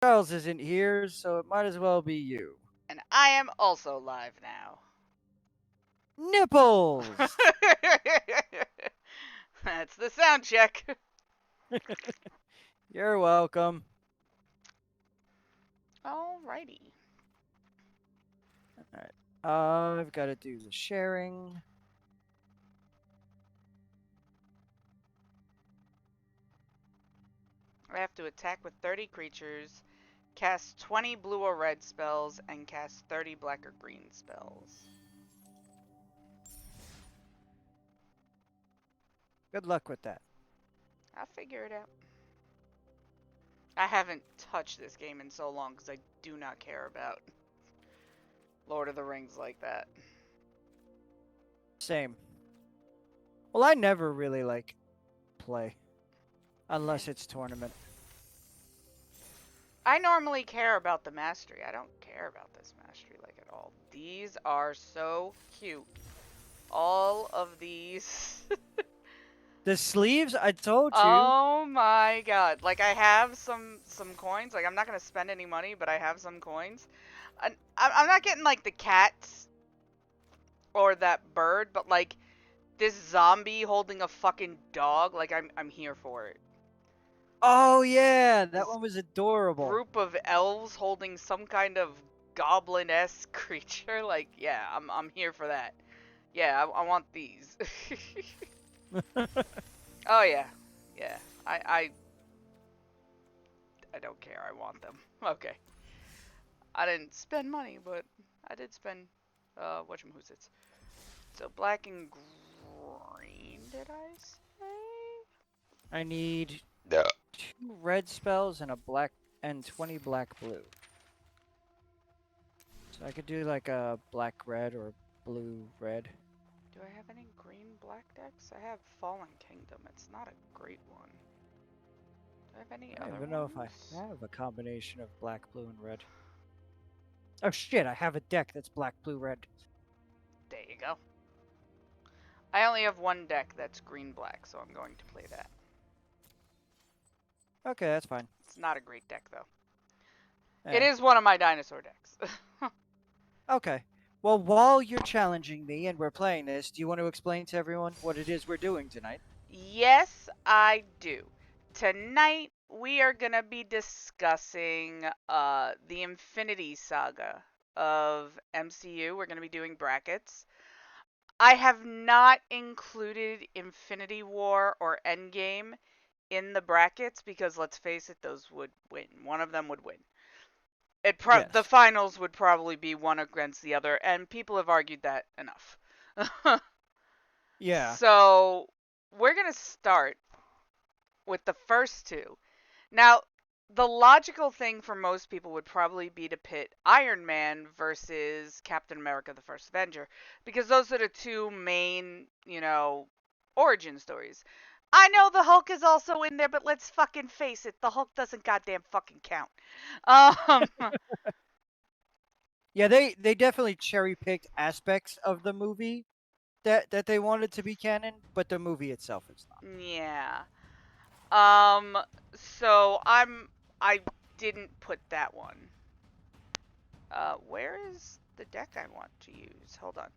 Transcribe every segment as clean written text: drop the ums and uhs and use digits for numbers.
Charles isn't here, so it might as well be you. And I am also live now. Nipples! That's the sound check. You're welcome. Alrighty. Alright. I've got to do the sharing. I have to attack with 30 creatures, cast 20 blue or red spells, and cast 30 black or green spells. Good luck with that. I'll figure it out. I haven't touched this game in so long because I do not care about Lord of the Rings like that. Same. Well, I never really play. Unless it's tournament. I normally care about the mastery. I don't care about this mastery like at all. These are so cute. All of these. The sleeves, I told you. Oh my god. Like I have some coins. Like I'm not going to spend any money, but I have some coins. I'm not getting like the cats or that bird, but like this zombie holding a fucking dog, like I'm here for it. Oh yeah, that This one was adorable. group of elves holding some kind of goblin-esque creature, like yeah, I'm here for that. Yeah, I want these. Oh yeah, yeah. I don't care. I want them. Okay. I didn't spend money, but I did spend whatchamacallits. So black and green, did I say? I need No. 2 red spells and a black and 20 black blue. So I could do like a black red or blue red. Do I have any green black decks? I have Fallen Kingdom. It's not a great one. Do I have any I don't other even know ones? if I have a combination of black, blue, and red. Oh shit, I have a deck that's black, blue, red. There you go. I only have one deck that's green black, so I'm going to play that. Okay, that's fine. It's not a great deck though. Eh. It is one of my dinosaur decks. Okay. Well, while you're challenging me and we're playing this, do you want to explain to everyone what it is we're doing tonight? Yes, I do. Tonight we are gonna be discussing the Infinity Saga of MCU. We're gonna be doing brackets. I have not included Infinity War or Endgame in the brackets because let's face it, those would win. One of them would win. Yes. The finals would probably be one against the other, and people have argued that enough. Yeah. So we're gonna start with the first two. Now, the logical thing for most people would probably be to pit Iron Man versus Captain America the First Avenger, because those are the two main, origin stories. I know the Hulk is also in there, but let's fucking face it, the Hulk doesn't goddamn fucking count. Um, Yeah, they definitely cherry picked aspects of the movie that they wanted to be canon, but the movie itself is not. yeah. Um, so I didn't put that one. Where is the deck I want to use? Hold on.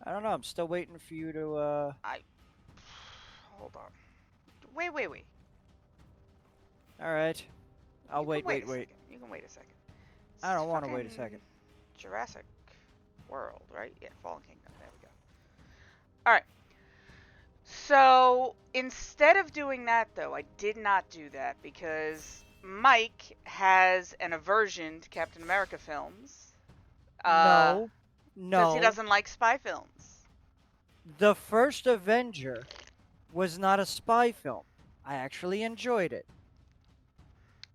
I don't know. I'm still waiting for you to. Hold on. Wait. All right. I'll wait. You can wait a second. I don't want to wait a second. Jurassic World, right? Yeah, Fallen Kingdom. There we go. All right. So instead of doing that, though, I did not do that because Mike has an aversion to Captain America films. No. Because he doesn't like spy films. The first Avenger was not a spy film. I actually enjoyed it.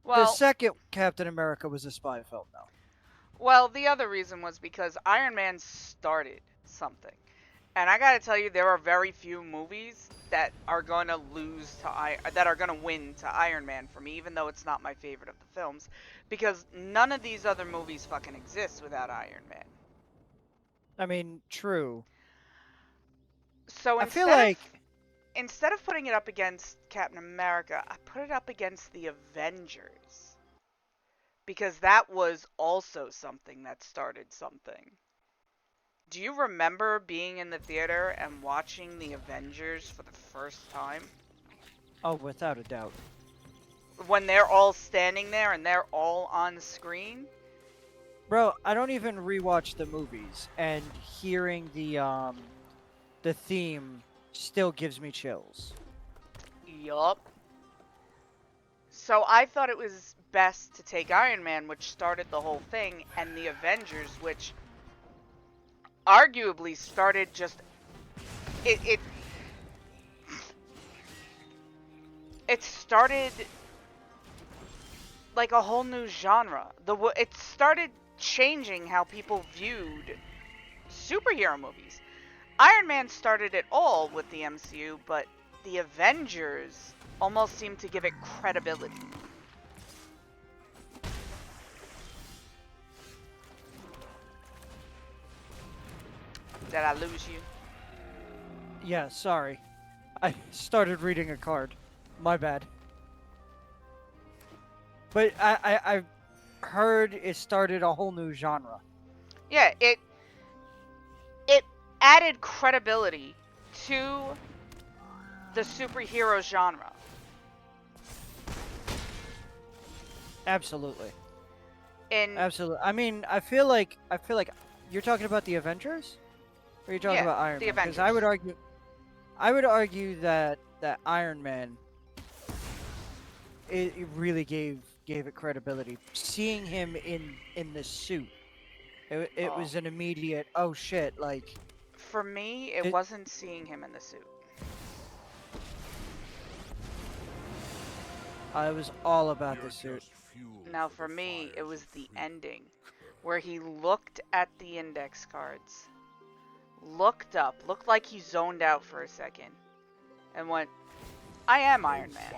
Well, the second Captain America was a spy film, though. Well, the other reason was because Iron Man started something. And I gotta tell you, there are very few movies that are gonna that are gonna win to Iron Man for me, even though it's not my favorite of the films, because none of these other movies fucking exist without Iron Man. I mean, true. So I feel like instead of putting it up against Captain America, I put it up against the Avengers. because that was also something that started something. Do you remember being in the theater and watching the Avengers for the first time? Oh, without a doubt. When they're all standing there and they're all on screen? Bro, I don't even rewatch the movies, and hearing the theme still gives me chills. Yup. So I thought it was best to take Iron Man, which started the whole thing, and the Avengers, which arguably started just it it started like a whole new genre. It started changing how people viewed superhero movies. Iron Man started it all with the MCU, but the Avengers almost seemed to give it credibility. Did I lose you? Yeah, sorry. I started reading a card. My bad. But I've heard it started a whole new genre. Yeah, it added credibility to the superhero genre. Absolutely. And Absolutely. I mean, I feel like you're talking about the Avengers? Or are you talking yeah, about Iron the Man? Because Avengers. I would argue that Iron Man it really gave it credibility. Seeing him in the suit, it Oh. was an immediate oh shit, like For me, it it, wasn't seeing him in the suit. I was all about the suit. Now, for me, it was the ending, where he looked at the index cards, looked up, looked like he zoned out for a second, and went, I am Iron Man.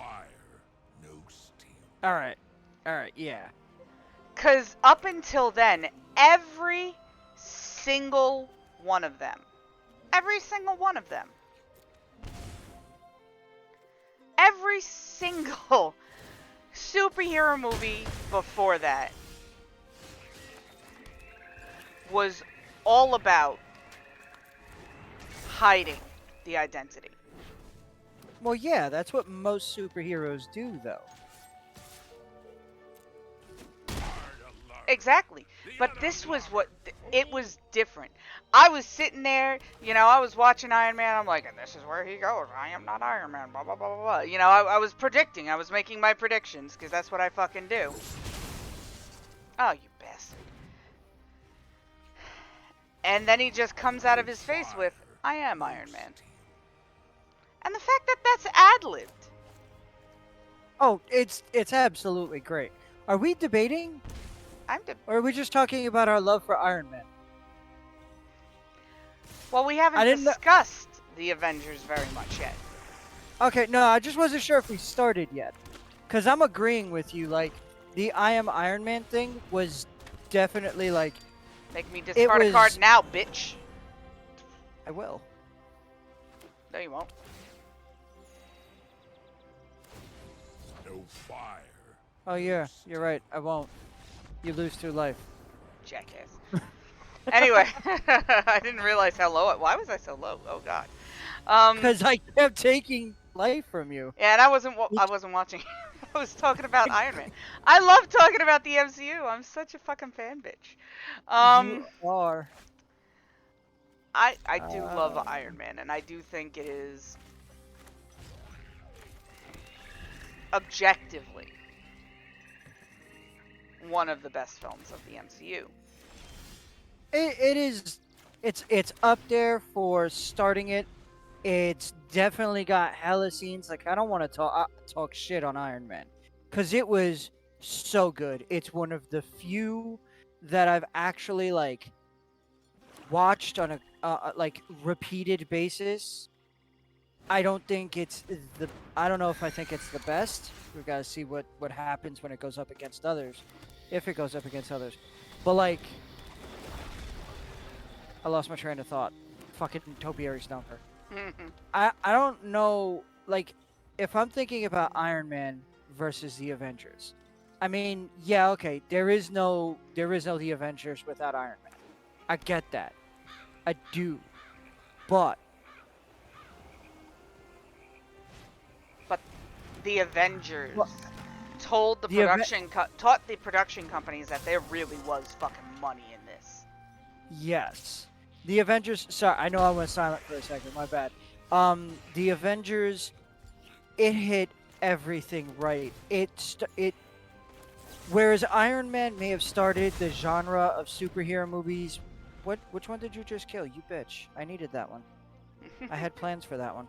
All right. All right, yeah. Because up until then, every single one of them, every single one of them, every single superhero movie before that was all about hiding the identity. Well, yeah, that's what most superheroes do though. Exactly. But this was what it was different. I was sitting there, I was watching Iron Man. I'm like, and this is where he goes. I am not Iron Man. Blah blah blah blah blah. I was predicting. I was making my predictions because that's what I fucking do. Oh, you bastard! And then he just comes out of his face with, "I am Iron Man," and the fact that that's ad-libbed. Oh, it's absolutely great. Are we debating? Or are we just talking about our love for Iron Man? Well, we I haven't didn't know. discussed the Avengers very much yet. Okay, no, I just wasn't sure if we started yet. Cause I'm agreeing with you. Like the I am Iron Man thing was definitely like Make me it discard a card was. now, bitch. I will. No, you won't. No fire. Oh yeah, you're right. I won't. You lose through life. Jackass. Anyway, I didn't realize how low. Why was I so low? Oh God. Cause I kept taking life from you. Yeah, and I wasn't watching. I was talking about Iron Man. I love talking about the MCU. I'm such a fucking fan bitch. You are. I do love Iron Man, and I do think it is objectively one of the best films of the MCU. It is. It's up there for starting it. It's definitely got hella scenes. Like I don't want to talk shit on Iron Man, cause it was so good. It's one of the few that I've actually like watched on a like repeated basis. I don't think it's the. I don't know if I think it's the best. We gotta see what happens when it goes up against others, if it goes up against others. But like, I lost my train of thought. Fucking topiary stomper. I don't know. Like, if I'm thinking about Iron Man versus the Avengers, I mean, yeah, okay. There is no the Avengers without Iron Man. I get that. I do. But But the Avengers well, told the event taught the production companies that there really was fucking money in this. yes. The Avengers, sorry, I know I went silent for a second. My bad. The Avengers, it hit everything right. It whereas Iron Man may have started the genre of superhero movies. Which one did you just kill? You bitch. I needed that one. I had plans for that one.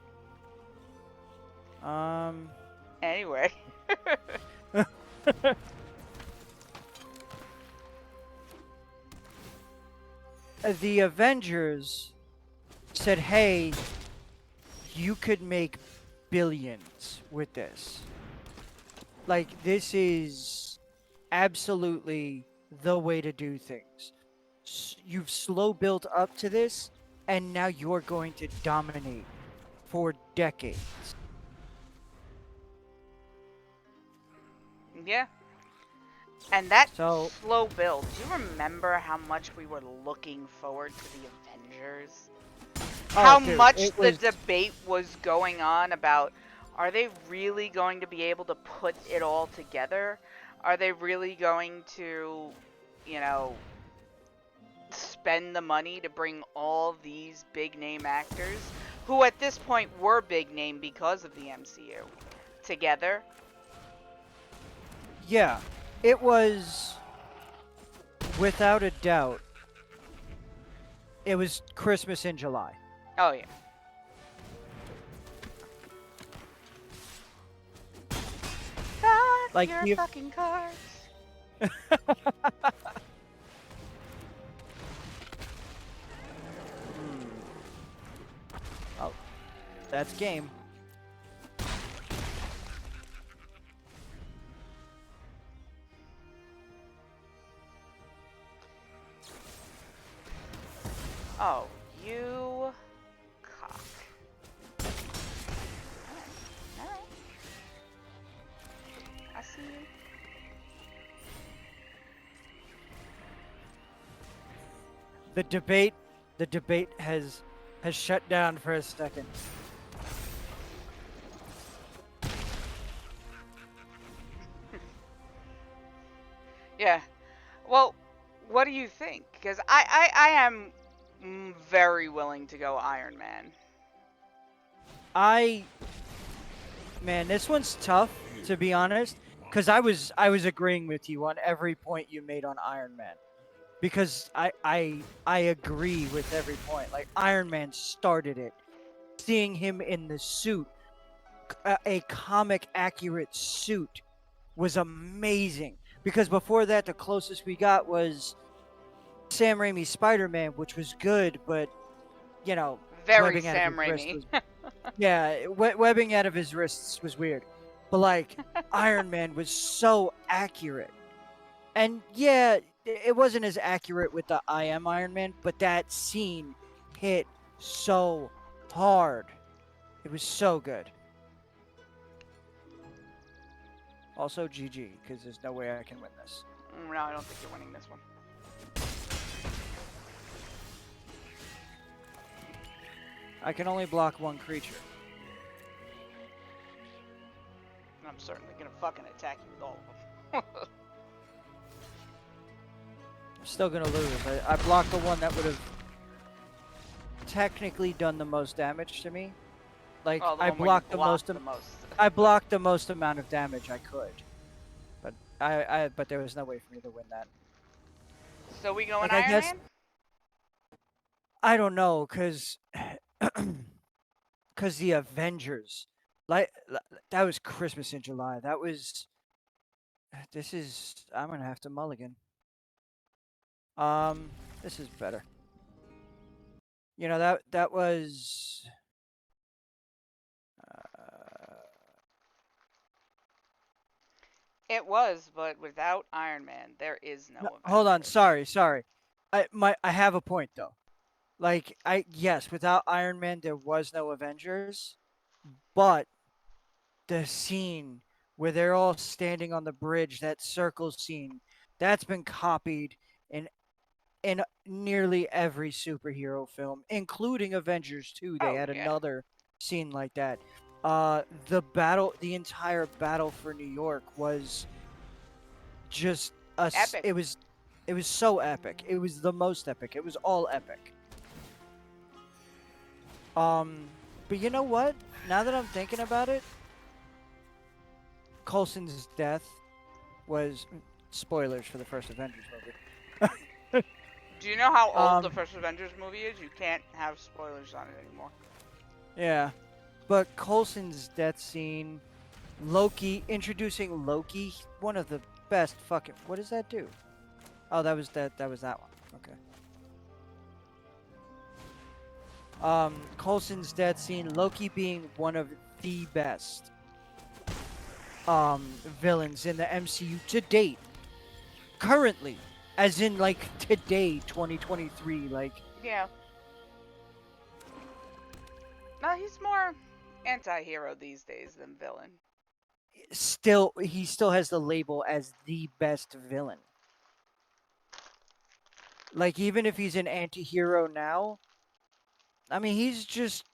Anyway. The Avengers said, "Hey, you could make billions with this. Like this is absolutely the way to do things. You've slow built up to this, and now you're going to dominate for decades." Yeah. And that So, slow build, do you remember how much we were looking forward to the Avengers? oh, How dude, much it the was debate was going on about, are they really going to be able to put it all together? Are they really going to, you know, spend the money to bring all these big name actors, who at this point were big name because of the MCU, together? yeah, it was without a doubt. It was Christmas in July. Oh yeah. Fuck Like your the fucking cars. oh, that's game. Oh, you cock. Alright. I see you. The debate, the debate has shut down for a second. Yeah. Well, what do you think? Because I am very willing to go Iron Man. I Man, this one's tough to be honest, because I was agreeing with you on every point you made on Iron Man. Because I agree with every point. Like Iron Man started it. Seeing him in the suit, a comic accurate suit, was amazing. Because before that, the closest we got was Sam Raimi's Spider-Man, which was good, but you know, Very webbing out of Sam his wrist Raimi. was yeah, webbing out of his wrists was weird. But like Iron Man was so accurate. And yeah, it wasn't as accurate with the I Am Iron Man, but that scene hit so hard. It was so good. Also, GG, because there's no way I can win this. No, I don't think you're winning this one. I can only block one creature. I'm certainly gonna fucking attack you with all of them. I'm still gonna lose. I blocked the one that would have technically done the most damage to me. Like Oh, the I one where you blocked the most. the most. I blocked the most amount of damage I could, but but there was no way for me to win that. So we going Like I Iron guess Man? I don't know, cause the Avengers, that was Christmas in July. That was. This is. I'm gonna have to mulligan. Um, this is better. You know that was. Uh, It was, but without Iron Man, there is no no, hold on. Avengers. Sorry. I have a point though. Like yes, without Iron Man there was no Avengers, but the scene where they're all standing on the bridge. That circle scene, that's been copied in nearly every superhero film, including Avengers 2. They Oh had yeah. another scene like that. The entire battle for New York was just Epic. it was so epic. It was the most epic. It was all epic. Um, but you know what? Now that I'm thinking about it, Coulson's death was spoilers for the first Avengers movie. Do you know how old the Um, first Avengers movie is? You can't have spoilers on it anymore. yeah, but Coulson's death scene, Loki introducing Loki, one of the best fucking. What does that do? Oh, that was that. That was that one. Okay. Coulson's death scene, Loki being one of the best villains in the MCU to date. Currently, as in like today, 2023, like Yeah. No, he's more anti-hero these days than villain. still he still has the label as the best villain. Like even if he's an anti-hero now, I mean he's just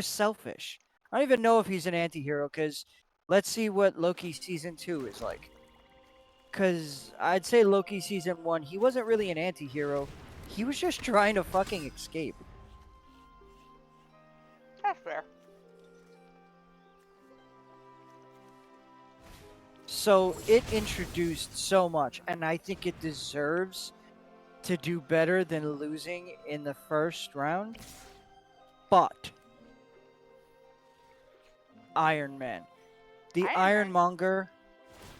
selfish. I don't even know if he's an anti-hero cuz let's see what Loki season 2 is like. Cuz I'd say Loki season 1, he wasn't really an anti-hero. He was just trying to fucking escape. That's fair. So it introduced so much, and I think it deserves to do better than losing in the first round. But Iron Man, the Iron Man.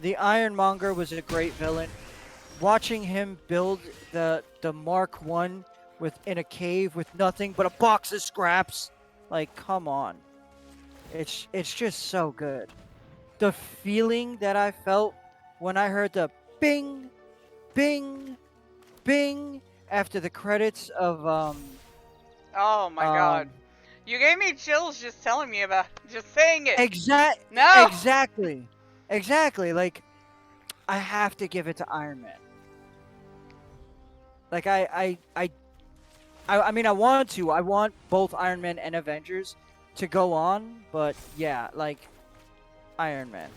The Ironmonger was a great villain. Watching him build the Mark One in a cave with nothing but a box of scraps, like come on, it's just so good. The feeling that I felt when I heard the bing, bing, bing after the credits of Oh my god. um You gave me chills just telling me about just saying it. exact No. exactly like I have to give it to Iron Man. Like I mean I want to. I want both Iron Man and Avengers to go on, but yeah, like Iron Man.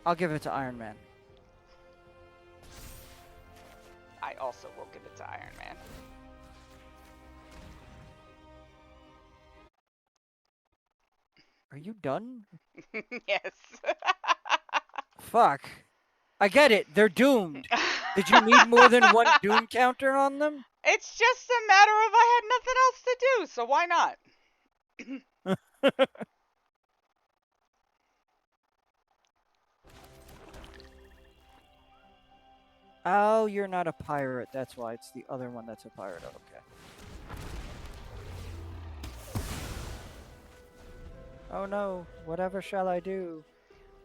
I'll give it to Iron Man. I also will give it to Iron Man. Are you done? Yes. Fuck. I get it. They're doomed. Did you need more than one doom counter on them? It's just a matter of I had nothing else to do, so why not? Oh, you're not a pirate. That's why. It's the other one that's a pirate. Okay. Oh no. Whatever shall I do?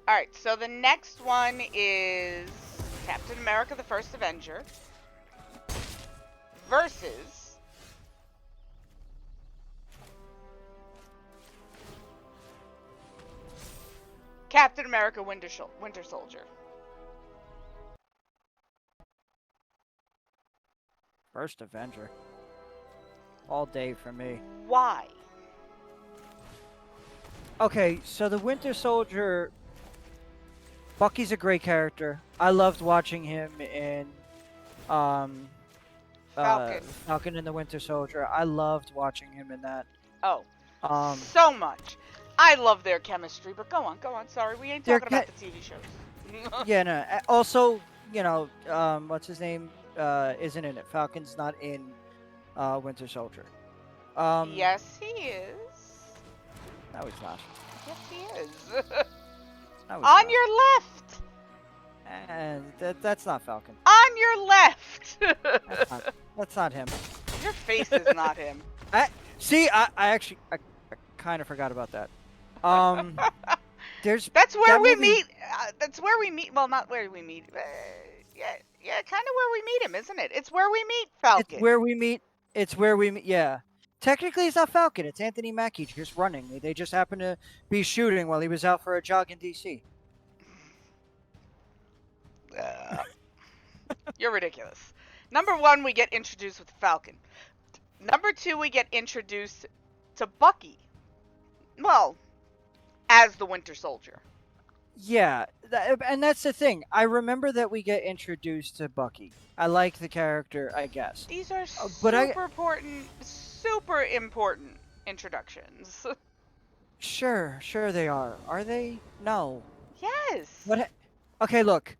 Alright, so the next one is Captain America the First Avenger versus Captain America Winter Soldier. First Avenger. All day for me. Why? Okay, so the Winter Soldier. Bucky's a great character. I loved watching him in um, Falcon. Falcon and the Winter Soldier. I loved watching him in that. Oh, Um, so much. I love their chemistry, but go on. Sorry, we ain't Their talking about the TV shows. yeah, no. Also, you know, what's his name? Isn't in it. Falcon's not in Winter Soldier. Yes, he is. No, he's not. Yes, he is. No, he's On not. your left. And that's not Falcon. On your left. That's not him. Your face is not him. See, I actually kind of forgot about that. There's That's where that we movie- meet. That's where we meet. Well, not where we meet. Yeah, kind of where we meet him, isn't it? It's where we meet Falcon. It's where we meet. It's where we meet. Yeah, Technically, it's not Falcon. It's Anthony Mackie just running. They just happened to be shooting while he was out for a jog in DC. You're ridiculous. Number 1, we get introduced with Falcon. Number 2, we get introduced to Bucky. Well, as the Winter Soldier. Yeah, and that's the thing. I remember that we get introduced to Bucky. I like the character, I guess. These are But super important introductions. Sure they are. Are they? No. Yes. What? Okay, look.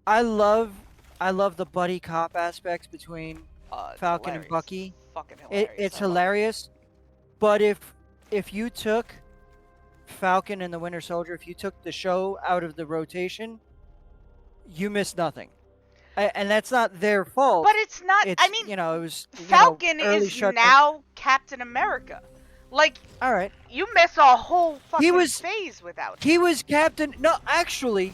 I love the buddy cop aspects between Falcon and hilarious. Bucky. Fucking hilarious. It's hilarious. But if you took Falcon and the Winter Soldier, if you took the show out of the rotation, you missed nothing. And that's not their fault. But it's not. It's, I mean, it was Falcon early is shutdown. now Captain America. Like, all right. You miss a whole fucking phase without him. He was Captain. No, actually,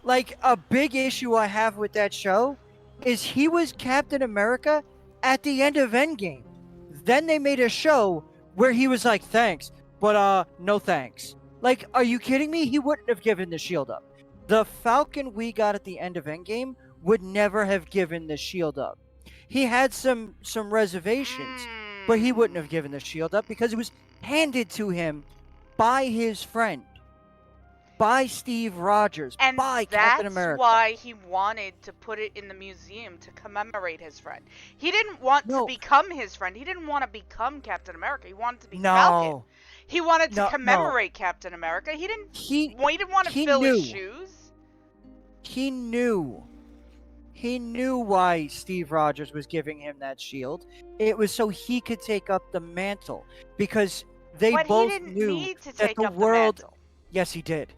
like a big issue I have with that show is he was Captain America at the end of Endgame. Then they made a show where he was like, thanks, but no thanks. Like, are you kidding me? He wouldn't have given the shield up. The Falcon we got at the end of Endgame would never have given the shield up. He had some reservations, but he wouldn't have given the shield up because it was handed to him by his friend, by Steve Rogers, and by Captain America. That's why he wanted to put it in the museum to commemorate his friend. He didn't want to become his friend. He didn't want to become Captain America. He wanted to be Falcon. He wanted to commemorate Captain America. He didn't want to fill his shoes. He knew why Steve Rogers was giving him that shield. It was so he could take up the mantle, because they both knew that the world. Yes, he did.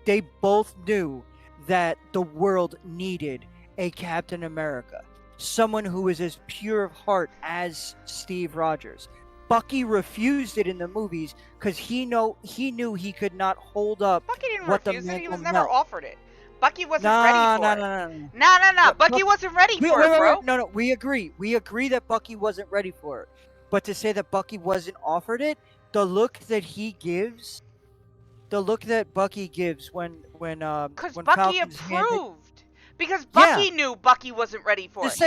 They both knew that the world needed a Captain America, someone who was as pure of heart as Steve Rogers. Bucky refused it in the movies because he knew he could not hold up. Bucky didn't what refuse the it. He was never offered it. Bucky wasn't ready for it. No. Bucky wasn't ready for it, bro. No. We agree. We agree that Bucky wasn't ready for it. But to say that Bucky wasn't offered it, the look that Bucky gives when because when Bucky Falcon's approved. Because Bucky knew Bucky wasn't ready for it.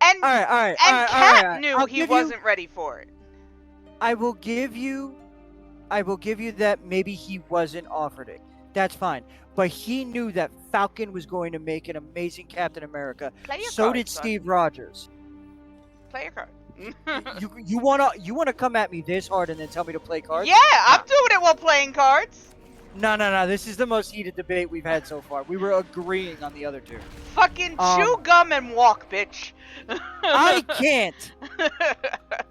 And Cap knew he wasn't ready for it. I will give you that maybe he wasn't offered it. That's fine. But he knew that Falcon was going to make an amazing Captain America. So did Steve Rogers. Play your card. you wanna come at me this hard and then tell me to play cards? Yeah, I'm doing it while playing cards. No. This is the most heated debate we've had so far. We were agreeing on the other two. Fucking chew gum and walk, bitch. I can't.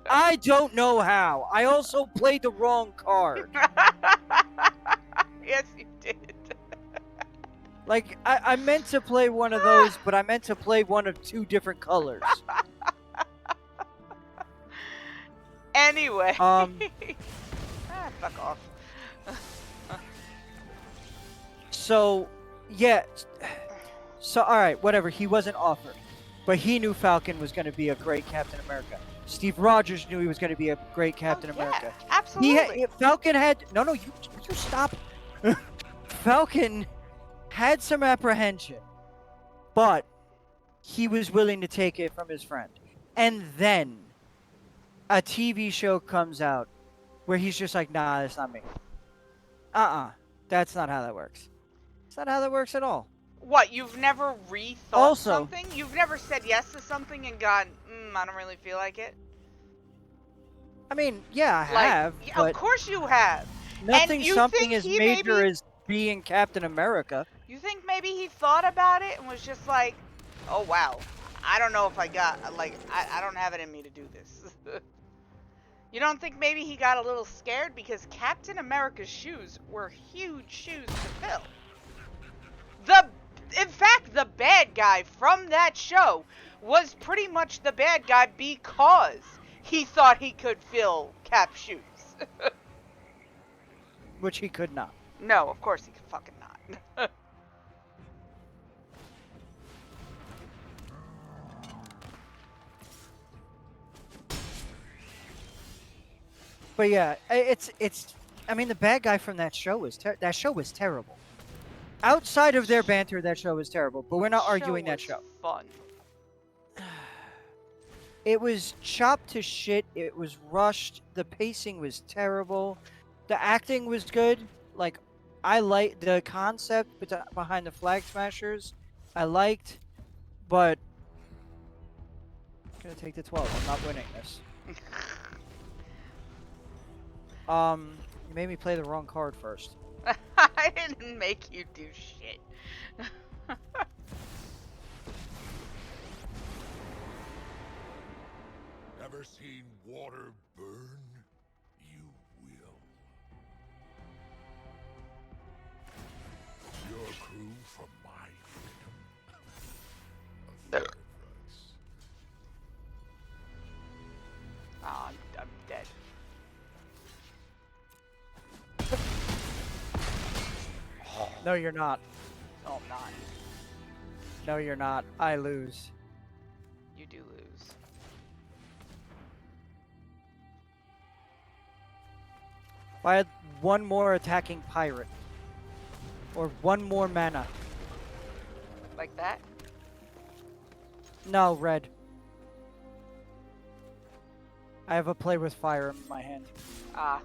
I don't know how. I also played the wrong card. Yes, you did. Like, I meant to play one of those, but I meant to play one of two different colors. Anyway. Fuck off. So, yeah. So, alright, whatever. He wasn't offered. But he knew Falcon was going to be a great Captain America. Steve Rogers knew he was going to be a great Captain America. Absolutely. Falcon had... No, you stop. Falcon had some apprehension. But he was willing to take it from his friend. And then a TV show comes out where he's just like, nah, that's not me. That's not how that works. It's not how that works at all. What, you've never rethought something? You've never said yes to something and gone, I don't really feel like it? I mean, yeah, I have. Yeah, but of course you have. Something as major as being Captain America. You think maybe he thought about it and was just like, oh, wow. I don't know if I don't have it in me to do this. You don't think maybe he got a little scared? Because Captain America's shoes were huge shoes to fill. In fact, the bad guy from that show was pretty much the bad guy because he thought he could fill Cap's shoes. Which he could not. No, of course he could fucking not. But yeah, it's. I mean, the bad guy from that show was that show was terrible. Outside of their banter, that show was terrible. But we're not Show arguing that was show. fun. It was chopped to shit. It was rushed. The pacing was terrible. The acting was good. Like, I liked the concept behind the Flag Smashers. I liked, but I'm gonna take the 12. I'm not winning this. You made me play the wrong card first. I didn't make you do shit. Ever seen water burn? You will. Your crew for my freedom. A fair price. Oh, I'm dead. No, you're not. No, I'm not. No, you're not. I lose. You do lose. If I had one more attacking pirate, or one more mana. Like that? No, red. I have a play with fire in my hand. Ah.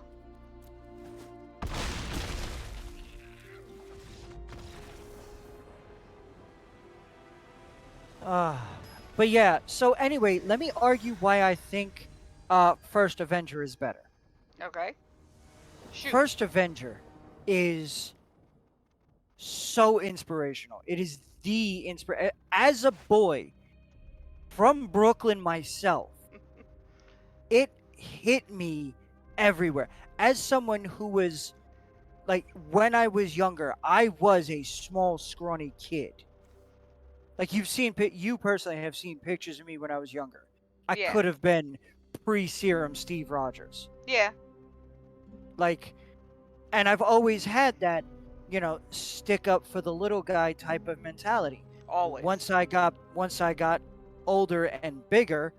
But yeah, so anyway, let me argue why I think First Avenger is better. Okay. Shoot. First Avenger is so inspirational. It is the as a boy from Brooklyn myself, it hit me everywhere. As someone who was like, when I was younger, I was a small, scrawny kid. Like, you personally have seen pictures of me when I was younger. I Yeah. could have been pre-serum Steve Rogers. Yeah. Like, and I've always had that, stick up for the little guy type of mentality. Always. Once I got older and bigger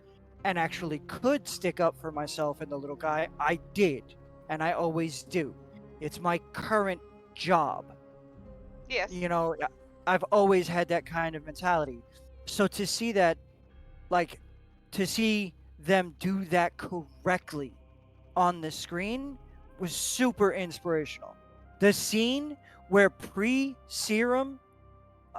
and actually could stick up for myself and the little guy, I did. And I always do. It's my current job. Yes. I've always had that kind of mentality. So to see that, to see them do that correctly on the screen was super inspirational. The scene where pre-serum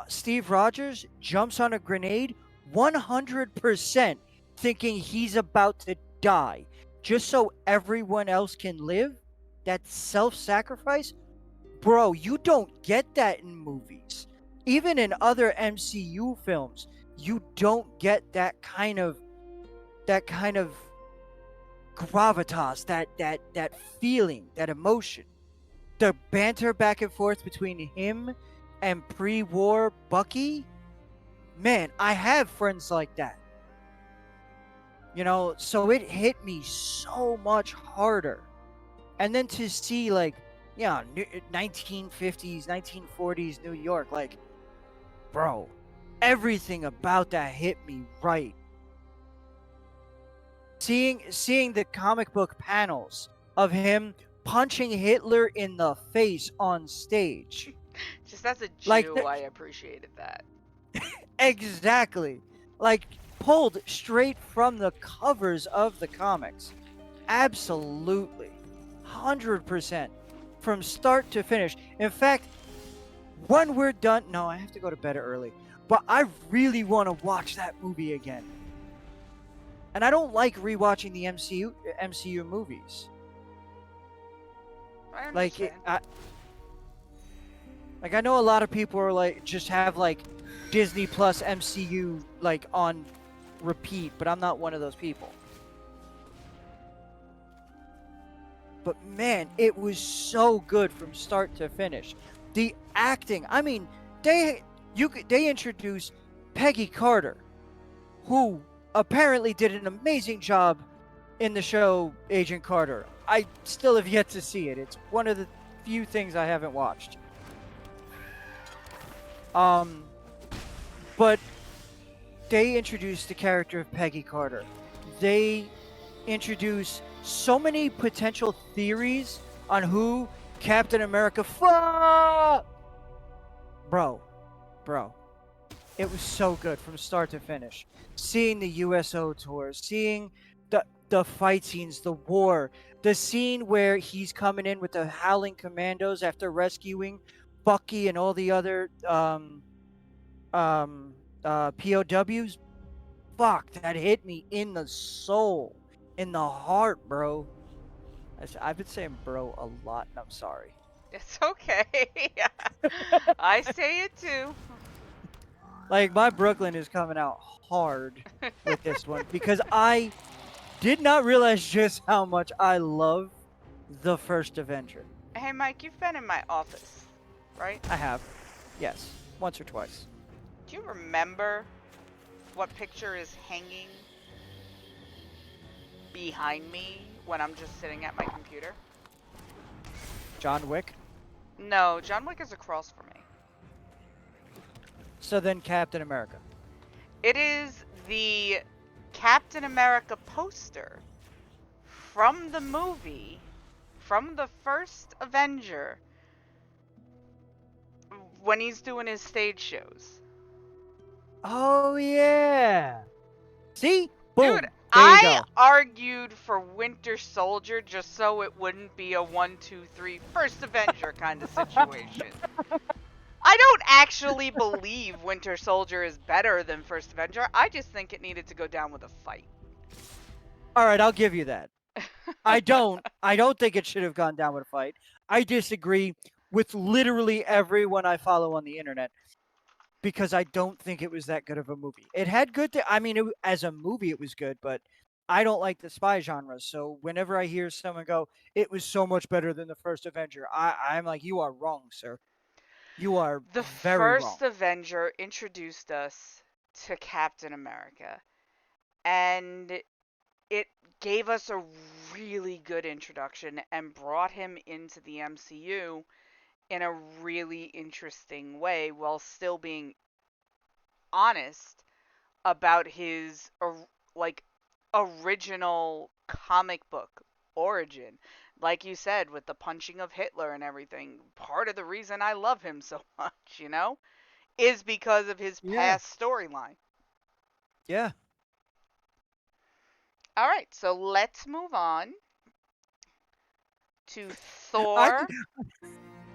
Steve Rogers jumps on a grenade 100% thinking he's about to die just so everyone else can live, that self-sacrifice, bro, you don't get that in movies. Even in other MCU films, you don't get that kind of gravitas, that feeling, that emotion. The banter back and forth between him and pre-war Bucky, man, I have friends like that. So it hit me so much harder. And then to see 1950s, 1940s New York, bro, everything about that hit me right. Seeing the comic book panels of him punching Hitler in the face on stage. Just as a Jew, I appreciated that. Exactly. Pulled straight from the covers of the comics. Absolutely. 100%. From start to finish. In fact, when we're done... No, I have to go to bed early. But I really want to watch that movie again. And I don't like rewatching the MCU movies. I understand. I know a lot of people are just have Disney Plus MCU on repeat, but I'm not one of those people. But man, it was so good from start to finish. The acting, I mean, they introduced Peggy Carter, who apparently did an amazing job in the show Agent Carter. I still have yet to see it. It's one of the few things I haven't watched. But they introduced the character of Peggy Carter. They introduced so many potential theories on who Captain America. Bro, it was so good from start to finish. Seeing the USO tours, seeing the fight scenes, the war, the scene where he's coming in with the Howling Commandos after rescuing Bucky and all the other POWs. Fuck, that hit me in the soul, in the heart, bro. I've been saying bro a lot, and I'm sorry. It's okay. I say it too. Like, my Brooklyn is coming out hard with this one because I did not realize just how much I love the first Avenger. Hey, Mike, you've been in my office, right? I have. Yes. Once or twice. Do you remember what picture is hanging behind me when I'm just sitting at my computer? John Wick. No, John Wick is across from me. So then Captain America. It is the Captain America poster from the movie, from the first Avenger, when he's doing his stage shows. Oh, yeah. See? Boom. Dude, There you I go. argued for Winter Soldier just so it wouldn't be a 1, 2, 3 first Avenger kind of situation. I don't actually believe Winter Soldier is better than First Avenger. I just think it needed to go down with a fight. All right, I'll give you that. I don't think it should have gone down with a fight. I disagree with literally everyone I follow on the internet because I don't think it was that good of a movie. It had good I mean, as a movie it was good, but I don't like the spy genre. So whenever I hear someone go, "It was so much better than the first Avenger," I'm like, "You are wrong, sir. You are The very wrong." first Avenger introduced us to Captain America, and it gave us a really good introduction and brought him into the MCU in a really interesting way while still being honest about his like original comic book origin. Like you said, with the punching of Hitler and everything, part of the reason I love him so much, is because of his Yeah. past storyline. Yeah. All right, so let's move on to I Thor.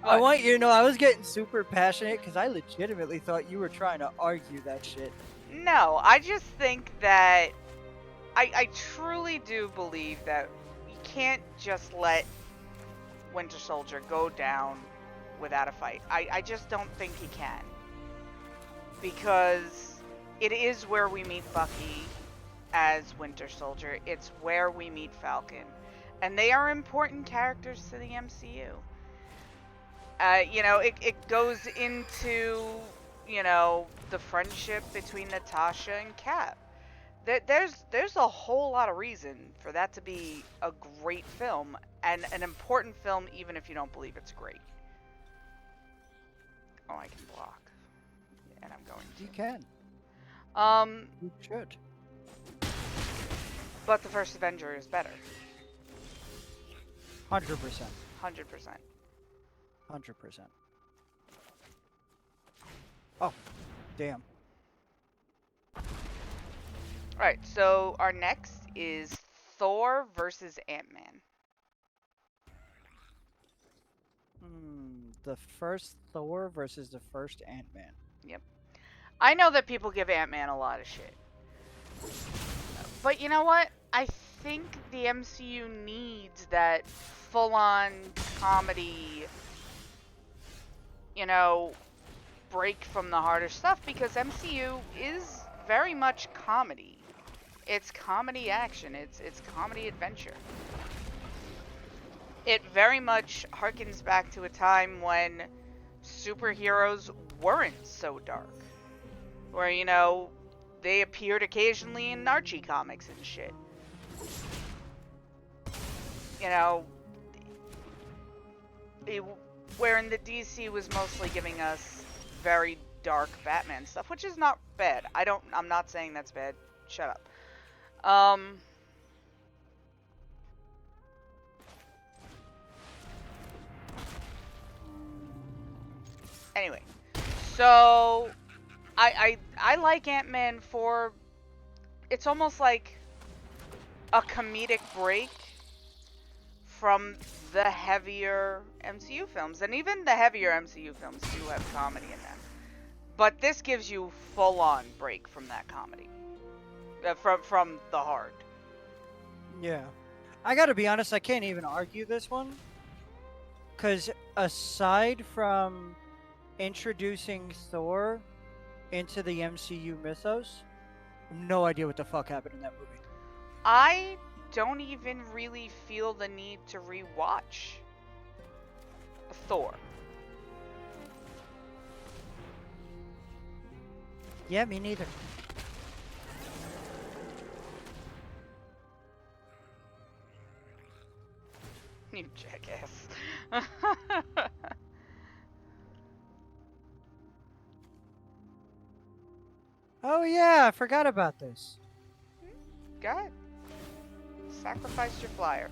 I What? want you to know I was getting super passionate because I legitimately thought you were trying to argue that shit. No, I just think that I truly do believe that you can't just let Winter Soldier go down without a fight. I just don't think he can. Because it is where we meet Bucky as Winter Soldier. It's where we meet Falcon. And they are important characters to the MCU. It goes into, the friendship between Natasha and Cap. There's a whole lot of reason for that to be a great film and an important film, even if you don't believe it's great. Oh, I can block, and I'm going You to. can. Um, You should. but the first Avenger is better, 100%. 100%. 100%. Oh, damn. All right, so our next is Thor versus Ant-Man. The first Thor versus the first Ant-Man. Yep. I know that people give Ant-Man a lot of shit. But you know what? I think the MCU needs that full-on comedy, break from the harder stuff because MCU is very much comedy. It's comedy action. It's comedy adventure. It very much harkens back to a time when superheroes weren't so dark. Where, they appeared occasionally in Archie comics and shit. Wherein the DC was mostly giving us very dark Batman stuff, which is not bad. I'm not saying that's bad. Shut up. Anyway, so I like Ant-Man for it's almost like a comedic break from the heavier MCU films, and even the heavier MCU films do have comedy in them. But this gives you full-on break from that comedy, from the hard. Yeah. I gotta be honest, I can't even argue this one. Because aside from introducing Thor into the MCU mythos, no idea what the fuck happened in that movie. I don't even really feel the need to rewatch Thor. Yeah, me neither. You jackass. Oh yeah, I forgot about this. Go ahead. Sacrifice your flyer.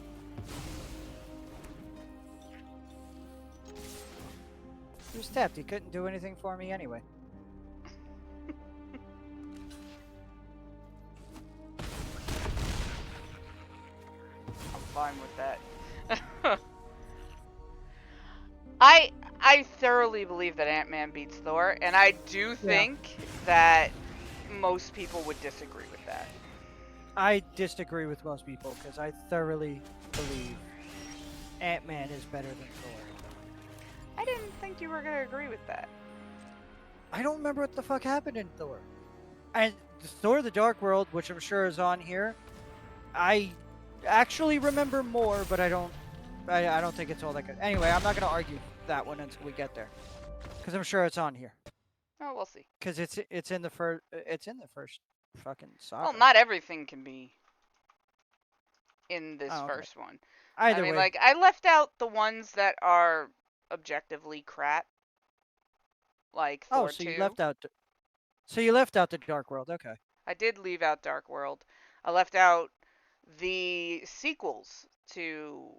He was tapped. He couldn't do anything for me anyway. I'm fine with that. I thoroughly believe that Ant-Man beats Thor, and I do think that most people would disagree with that. I disagree with most people because I thoroughly believe Ant-Man is better than Thor. I didn't think you were gonna agree with that. I don't remember what the fuck happened in Thor. And Thor: The Dark World, which I'm sure is on here, I actually remember more, but I don't think it's all that good. Anyway, I'm not gonna argue that one until we get there, because I'm sure it's on here. Oh, we'll see. Because it's in the first fucking saga. Well, not everything can be in this Oh, okay. first one. Either I mean, way, like, I left out the ones that are objectively crap, like oh, Thor so 2. you left out. So you left out the Dark World. Okay. I did leave out Dark World. I left out the sequels to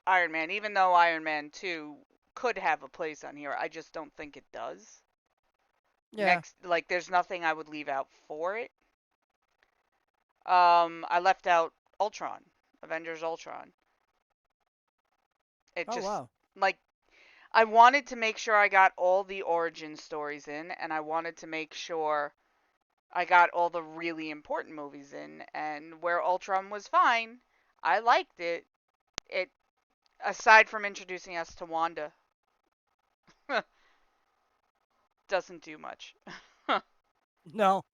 Iron Man, even though Iron Man 2 could have a place on here. I just don't think it does. Yeah. Next, like, there's nothing I would leave out for it. I left out Ultron, Avengers Ultron. It Oh just, wow. like, I wanted to make sure I got all the origin stories in, and I wanted to make sure I got all the really important movies in, and where Ultron was fine, I liked it. It, aside from introducing us to Wanda, doesn't do much. No.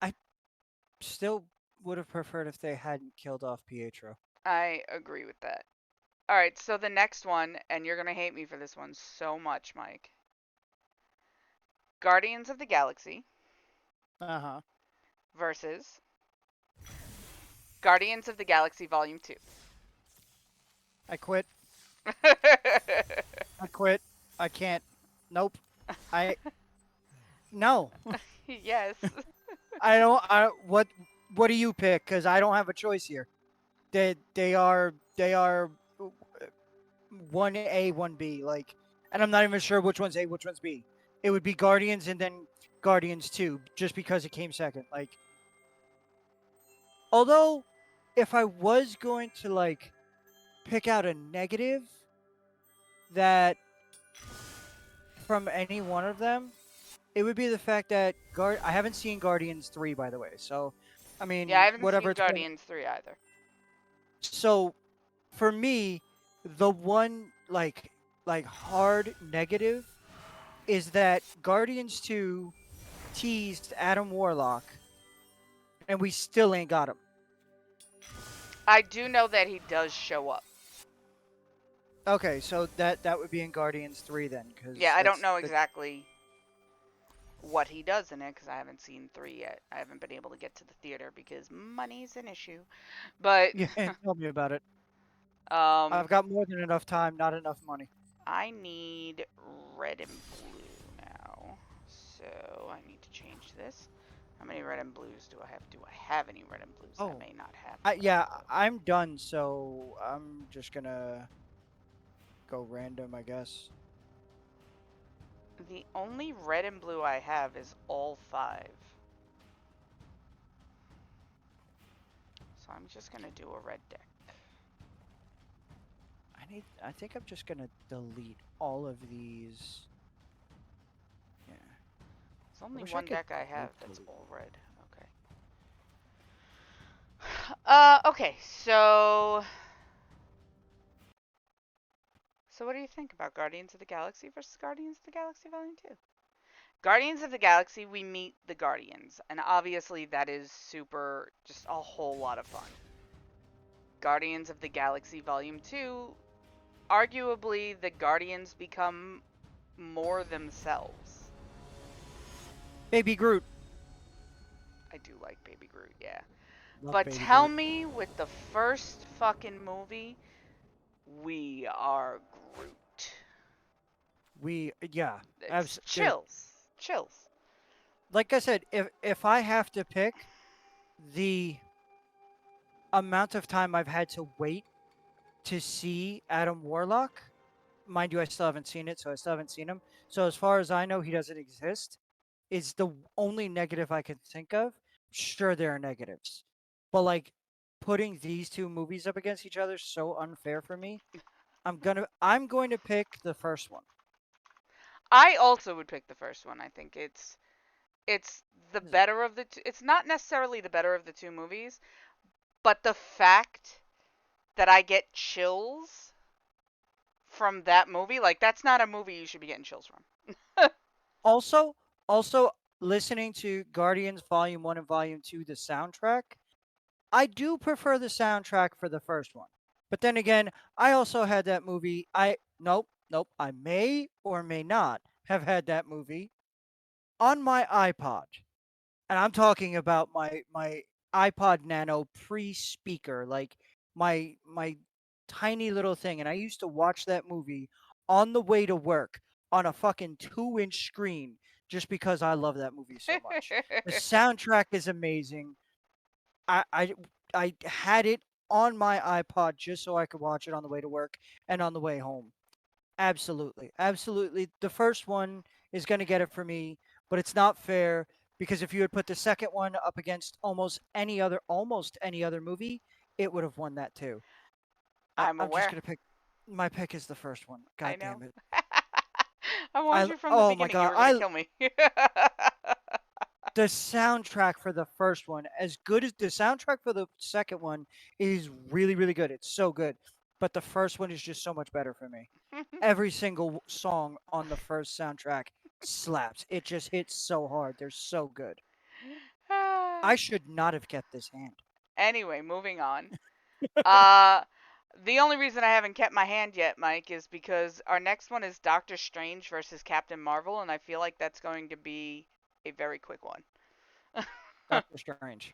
I still would have preferred if they hadn't killed off Pietro. I agree with that. Alright, so the next one, and you're gonna hate me for this one so much, Mike. Guardians of the Galaxy Uh-huh. versus Guardians of the Galaxy Volume 2. I quit. I quit. I can't. Nope. No. Yes. I don't. What do you pick? Because I don't have a choice here. They are 1A, 1B. Like, and I'm not even sure which one's A, which one's B. It would be Guardians and then Guardians 2, just because it came second. Like, although, if I was going to like pick out a negative that from any one of them, it would be the fact that I haven't seen Guardians 3, by the way. So, I mean, Yeah, I haven't whatever seen it's been. Guardians 3 either. So, for me, the one like hard negative is that Guardians 2 teased Adam Warlock, and we still ain't got him. I do know that he does show up. Okay, so that would be in Guardians 3 then, because Yeah, I don't know exactly what he does in it because I haven't seen 3 yet. I haven't been able to get to the theater because money's an issue. But Yeah, tell me about it. um, I've got more than enough time, not enough money. I need red and blue now, so I need to change this. How many red and blues do I have? Do I have any red and blues? I may not have. Yeah, I'm done, so I'm just gonna go random, I guess. The only red and blue I have is all 5. So I'm just gonna do a red deck. I think I'm just gonna delete all of these. Yeah. There's I only wish I one could deck I have quick that's delete. all red. Okay. Okay, so what do you think about Guardians of the Galaxy versus Guardians of the Galaxy Volume 2? Guardians of the Galaxy, we meet the Guardians, and obviously that is super, just a whole lot of fun. Guardians of the Galaxy Volume 2, arguably the Guardians become more themselves. Baby Groot. I do like Baby Groot, yeah. Love But Baby tell Groot. me, with the first fucking movie, we are Groot. Yeah, It's dude. chills. Chills. Like I said, if I have to pick the amount of time I've had to wait to see Adam Warlock, mind you, I still haven't seen it, so I still haven't seen him. So as far as I know, he doesn't exist. Is the only negative I can think of. Sure, there are negatives, but like putting these two movies up against each other is so unfair for me. I'm going to pick the first one. I also would pick the first one. I think it's the Is it- better of the two. It's not necessarily the better of the two movies, but the fact that I get chills from that movie, like that's not a movie you should be getting chills from. Also, also listening to Guardians Volume 1 and Volume 2, the soundtrack, I do prefer the soundtrack for the first one. But then again, I also had that movie. Nope. I may or may not have had that movie on my iPod. And I'm talking about my iPod Nano pre-speaker, like my tiny little thing. And I used to watch that movie on the way to work on a fucking 2-inch screen just because I love that movie so much. The soundtrack is amazing. I I I had it on my iPod just so I could watch it on the way to work and on the way home. Absolutely. Absolutely. The first one is going to get it for me, but it's not fair because if you had put the second one up against almost any other movie, it would have won that too. I'm I'm just aware. going to pick my pick is the first one. I God know. damn it. I warned you from the Oh my beginning you god. were gonna I kill me. The soundtrack for the first one, as good as the soundtrack for the second one is really, really good. It's so good. But the first one is just so much better for me. Every single song on the first soundtrack slaps. It just hits so hard. They're so good. I should not have kept this hand. Anyway, moving on. Uh, the only reason I haven't kept my hand yet, Mike, is because our next one is Doctor Strange versus Captain Marvel, and I feel like that's going to be a very quick one. Doctor Strange.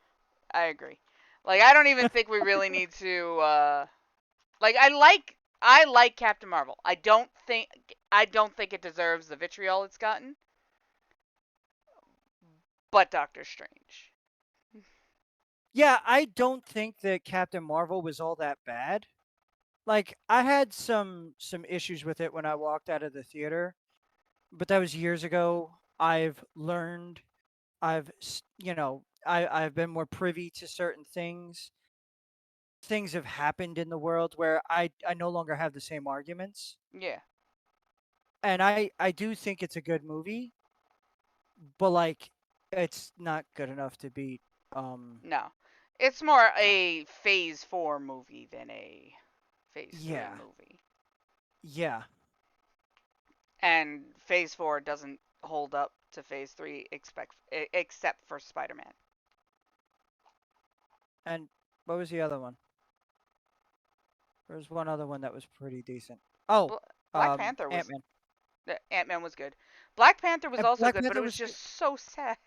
I agree. Like, I don't even think we really need to. Like, I like Captain Marvel. I don't think it deserves the vitriol it's gotten, but Doctor Strange. Yeah, I don't think that Captain Marvel was all that bad. Like I had some issues with it when I walked out of the theater, but that was years ago. I've learned I've been more privy to certain things. Things have happened in the world where I no longer have the same arguments. Yeah. And I do think it's a good movie, but like it's not good enough to beat No. It's more no. a Phase 4 movie than a Phase 3 Yeah. movie. Yeah. And Phase 4 doesn't hold up to Phase 3 except for Spider-Man. And what was the other one? There was one other one that was pretty decent. Oh, Black Panther was Ant-Man. Ant-Man was good. Black Panther was And also Black good, but it Panther was was good. just so sad.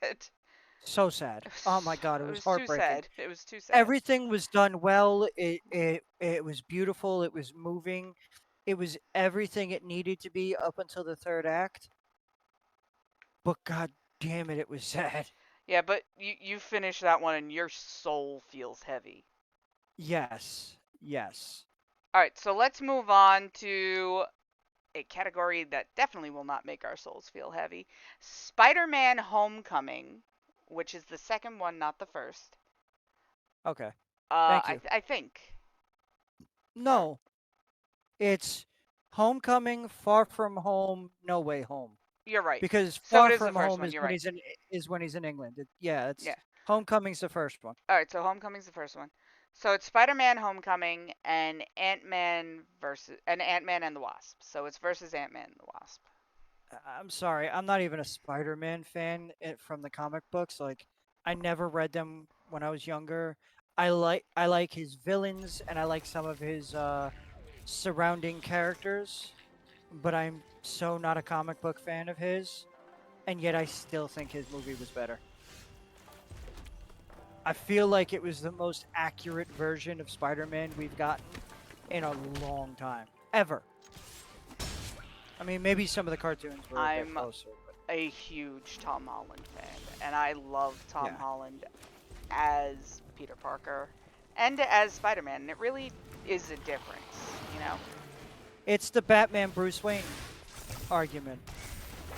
So sad. Oh my god, it It was was too heartbreaking. sad. It was too sad. Everything was done well. It was beautiful. It was moving. It was everything it needed to be up until the third act. But god damn it, it was sad. Yeah, but you finish that one and your soul feels heavy. Yes. Yes. All right, so let's move on to a category that definitely will not make our souls feel heavy. Spider-Man Homecoming, which is the second one, not the first. Okay. Thank I you. I think. Or No, it's Homecoming, Far From Home, No Way Home. you're right. Because So it Far is the From first Home one. is You're when right. he's in England. Yeah, it's Yeah. Homecoming's the first one. All right. So Homecoming's the first one. So it's Spider-Man Homecoming and Ant-Man and the Wasp. So it's versus Ant-Man and the Wasp. I'm sorry, I'm not even a Spider-Man fan from the comic books. Like, I never read them when I was younger. I like his villains and I like some of his surrounding characters, but I'm so not a comic book fan of his, and yet I still think his movie was better. I feel like it was the most accurate version of Spider-Man we've gotten in a long time, ever. I mean, maybe some of the cartoons were a bit I'm closer, but a huge Tom Holland fan, and I love Tom yeah. Holland as Peter Parker and as Spider-Man. And it really is a difference, you know. It's the Batman Bruce Wayne argument.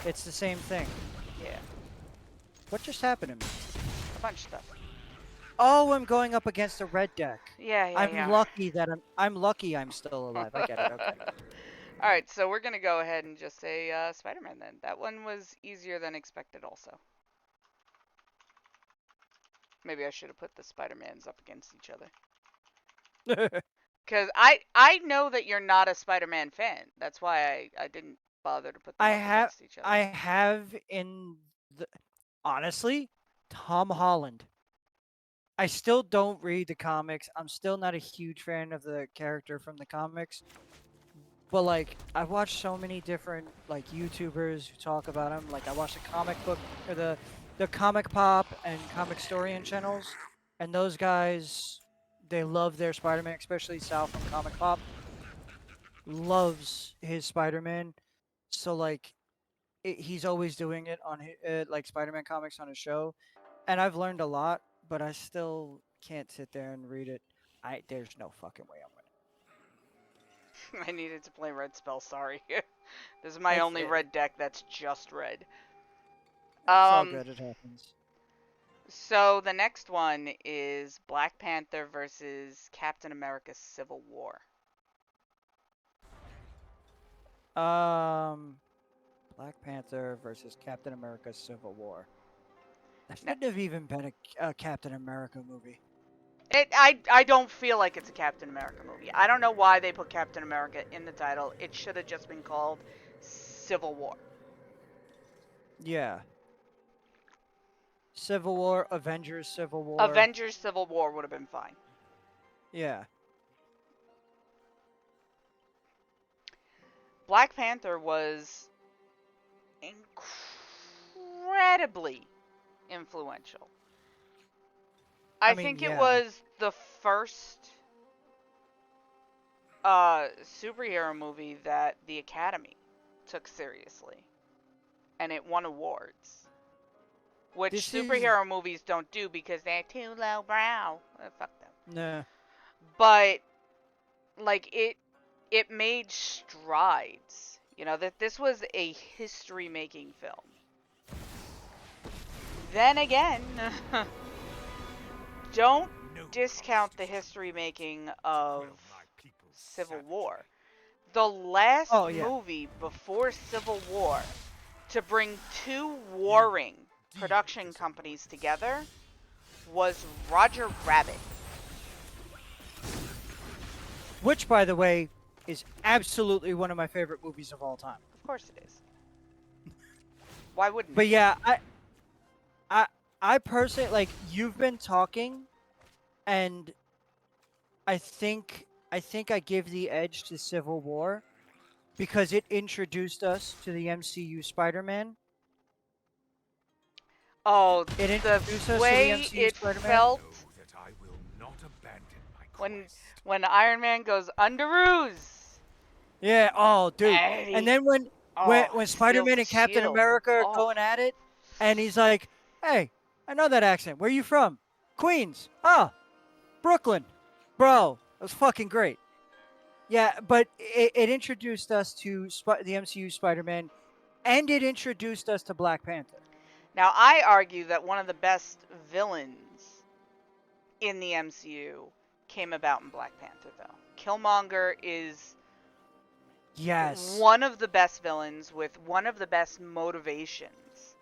It's the same thing. Yeah, What just happened to me? a bunch of stuff. Oh, I'm going up against a red deck. Yeah, yeah, I'm yeah. lucky that I'm lucky I'm still alive. I get it. Okay. All right, so we're gonna go ahead and just say Spider-Man then. That one was easier than expected, also. Maybe I should have put the Spider-Mans up against each other. Because I know that you're not a Spider-Man fan. That's why I didn't bother to put them I up have against each I other. have in the honestly Tom Holland. I still don't read the comics. I'm still not a huge fan of the character from the comics. But like I've watched so many different like YouTubers who talk about him. Like I watched the comic book or the comic pop and comic storian channels, and those guys they love their Spider-Man, especially Sal from Comic Pop loves his Spider-Man. So like he's always doing it on like Spider-Man comics on his show, and I've learned a lot. But I still can't sit there and read it. There's no fucking way I'm I needed to play red spell. Sorry. This is my winning. only red deck that's just red. It's all Um. good. It happens. So the next one is Black Panther versus Captain America: Civil War. Um, Black Panther versus Captain America: Civil War. That Now, shouldn't have even been a Captain America movie. I don't feel like it's a Captain America movie. I don't know why they put Captain America in the title. It should have just been called Civil War. Yeah. Civil War, Avengers: Civil War. Avengers: Civil War would have been fine. Yeah. Black Panther was incredibly influential. I I mean, think it yeah. was the first superhero movie that the Academy took seriously, and it won awards, which This is superhero movies don't do because they're too lowbrow. Fuck them. nah. But like it made strides. You know that this was a history-making film. Then again, don't No discount the justice history making will of my people Civil savagely. War. The last Oh yeah. movie before Civil War to bring two You warring deem production this a companies witness. together was Roger Rabbit. Which, by the way, is absolutely one of my favorite movies of all time. Of course it is. Why wouldn't But it be? yeah, I, I personally like. You've been talking, and I think I give the edge to Civil War because it introduced us to the MCU Spider-Man. Oh, It the introduced us to the way MCU it Spider-Man. felt Know that I will not abandon my when quest. when Iron Man goes Underoos Yeah. Oh, dude. and And he then when when oh when steals Spider-Man the and Captain shield. America are Oh, going at it, and he's like, "Hey, I know that accent. Where you from? Queens. Ah, Brooklyn. Bro, that was fucking great." Yeah, but it introduced us to the MCU Spider-Man, and it introduced us to Black Panther. Now, I argue that one of the best villains in the MCU came about in Black Panther, though. Killmonger is Yes. one of the best villains with one of the best motivations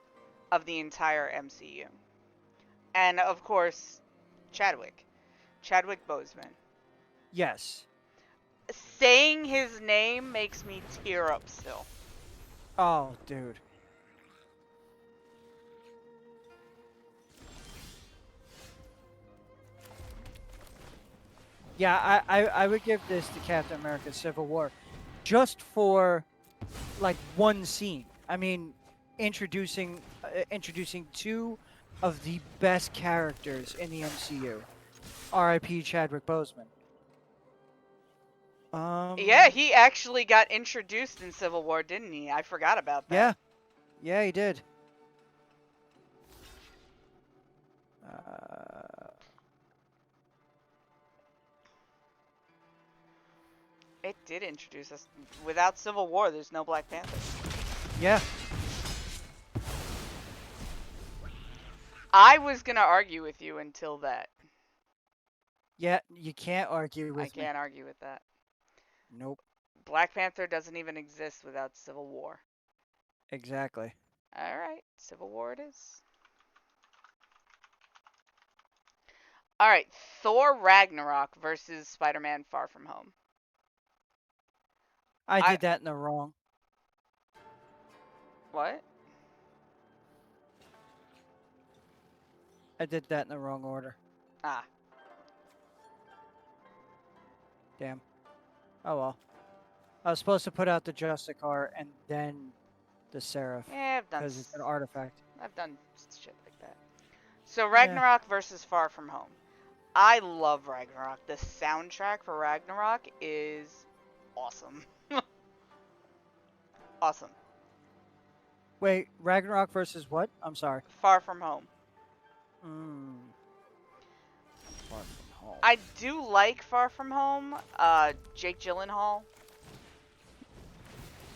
of the entire MCU. And of course, Chadwick Boseman. Yes. Saying his name makes me tear up still. Oh, dude. Yeah, I would give this to Captain America: Civil War, just for like one scene. I mean, introducing two of the best characters in the MCU. R.I.P. Chadwick Boseman. Yeah, he actually got introduced in Civil War, didn't he? I forgot about that. Yeah, he did. Uh, It did introduce us. Without Civil War, there's no Black Panther. yeah, I was gonna argue with you until that. yeah. You can't argue I with me. can't argue with that. Nope. Black Panther doesn't even exist without Civil War. Exactly. Alright, Civil War it is. Alright, Thor Ragnarok versus Spider-Man Far From Home. I did that in the wrong. What? I did that in the wrong order. Ah. Damn. Oh well. I was supposed to put out the Justicar and then the Seraph Yeah, because it's an artifact. I've done shit like that. So Ragnarok versus Far From Home. I love Ragnarok. The soundtrack for Ragnarok is awesome. Awesome. Wait, Ragnarok versus what? I'm sorry. Far From Home. Far From Home. I do like Far From Home. Jake Gyllenhaal.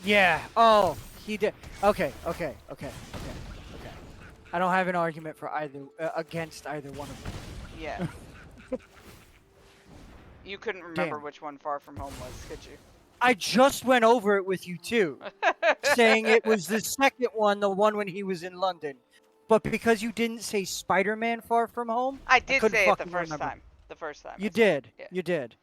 Yeah. Oh, he did. Okay. I don't have an argument for either against either one of them. Yeah. You couldn't remember Damn. which one Far From Home was, could you? I just went over it with you too, saying it was the second one, the one when he was in London. But because you didn't say Spider-Man Far From Home, I did couldn't say it the fucking first remember. time. The first time. You did. Yeah. You did.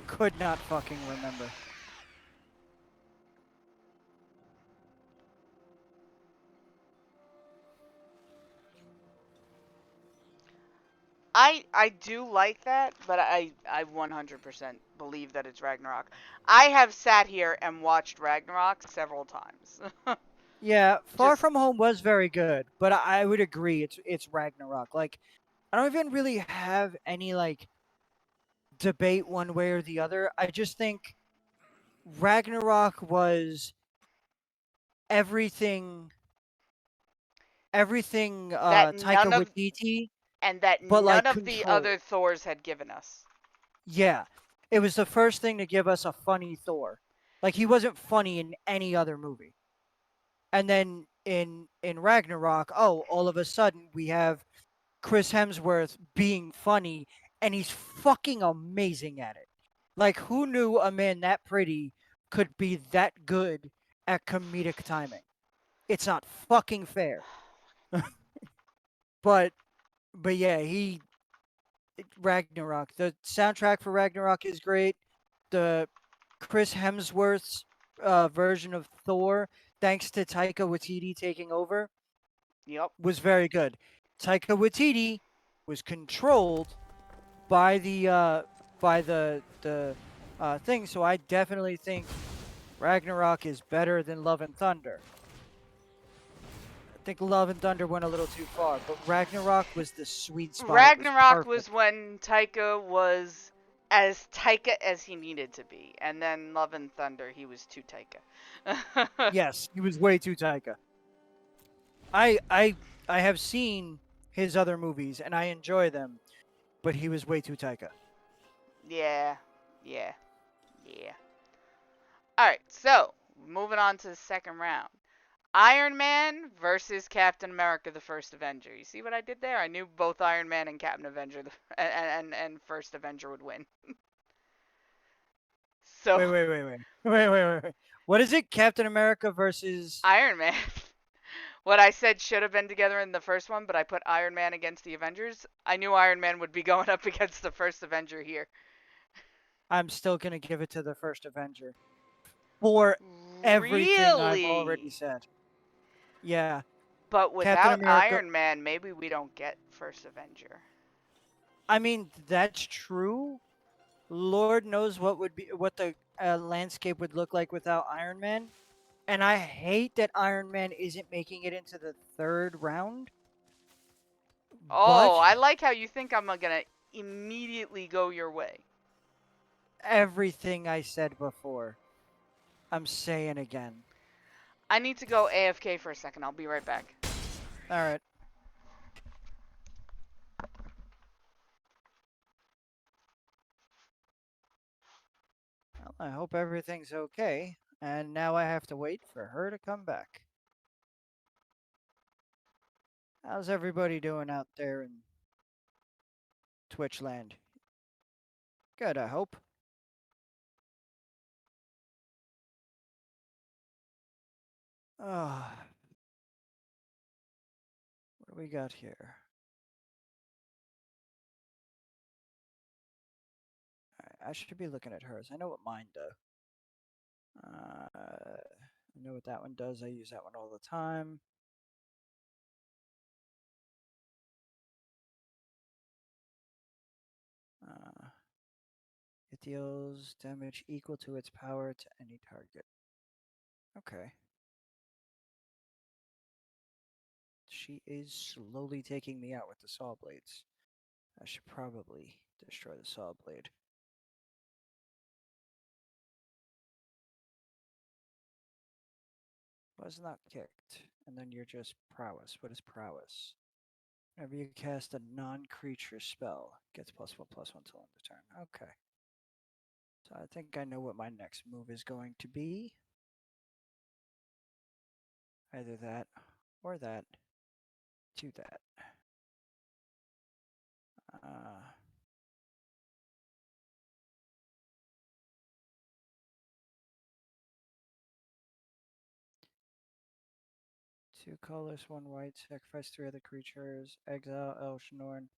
Could not fucking remember. I do like that, but I 100% believe that it's Ragnarok. I have sat here and watched Ragnarok several times. Yeah, Far Just- From Home was very good, but I would agree it's Ragnarok. Like, I don't even really have any like debate one way or the other. I just think Ragnarok was everything that Taika none of Waititi, and that but like none of the control. other Thors had given us. Yeah. It was the first thing to give us a funny Thor. Like he wasn't funny in any other movie. And then in Ragnarok, oh, all of a sudden we have Chris Hemsworth being funny and he's fucking amazing at it. Like who knew a man that pretty could be that good at comedic timing? It's not fucking fair. but yeah, Ragnarok. The soundtrack for Ragnarok is great. The Chris Hemsworth's version of Thor, thanks to Taika Waititi taking over, Yep. was very good. Taika Waititi was controlled by the thing, so I definitely think Ragnarok is better than Love and Thunder. I think Love and Thunder went a little too far, but Ragnarok was the sweet spot. Ragnarok was when Taika was as Taika as he needed to be, and then Love and Thunder, he was too Taika. Yes, he was way too Taika. I have seen his other movies, and I enjoy them, but he was way too Taika. Yeah, yeah, yeah. All right, so moving on to the second round. Iron Man versus Captain America: The First Avenger. You see what I did there? I knew both Iron Man and Captain Avenger and First Avenger would win. So Wait. What is it? Captain America versus. Iron Man. What I said should have been together in the first one, but I put Iron Man against the Avengers. I knew Iron Man would be going up against the first Avenger here. I'm still gonna give it to the first Avenger for everything I've already Really? said. Yeah, But Captain without America. Iron Man, maybe we don't get First Avenger. I mean, that's true. Lord knows what the landscape would look like without Iron Man. And I hate that Iron Man isn't making it into the third round. Oh, But I like how you think I'm gonna immediately go your way. everything I said before, I'm saying again. I need to go AFK for a second. I'll be right back. All right. Well, I hope everything's okay. And now I have to wait for her to come back. How's everybody doing out there in Twitch land? Good, I hope. Oh, what do we got here? I should be looking at hers. I know what mine does. I know what that one does. I use that one all the time. It deals damage equal to its power to any target. Okay. She is slowly taking me out with the saw blades. I should probably destroy the saw blade. Was not kicked. And then you're just prowess. What is prowess? Whenever you cast a non-creature spell, gets +1/+1 till end of turn. Okay. So I think I know what my next move is going to be. Either that or that to that. Uh, 2 colors, 1 white, sacrifice 3 other creatures, exile Elshnorn,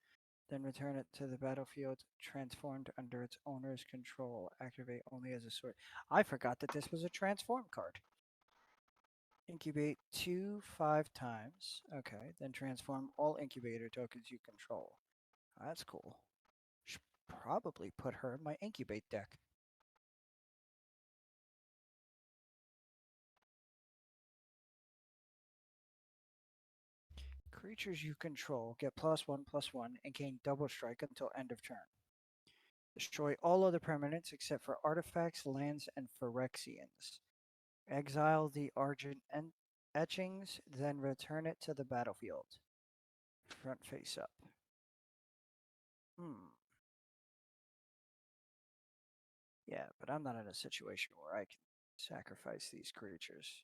then return it to the battlefield transformed under its owner's control. Activate only as a sword. I forgot that this was a transform card. Incubate 2 5 times. Okay, then transform all incubator tokens you control. That's cool. Should probably put her in my incubate deck. Creatures you control get +1/+1 and gain double strike until end of turn. Destroy all other permanents except for artifacts, lands, and Phyrexians. Exile the Argent etchings, then return it to the battlefield. Front face up. Hmm. Yeah, but I'm not in a situation where I can sacrifice these creatures.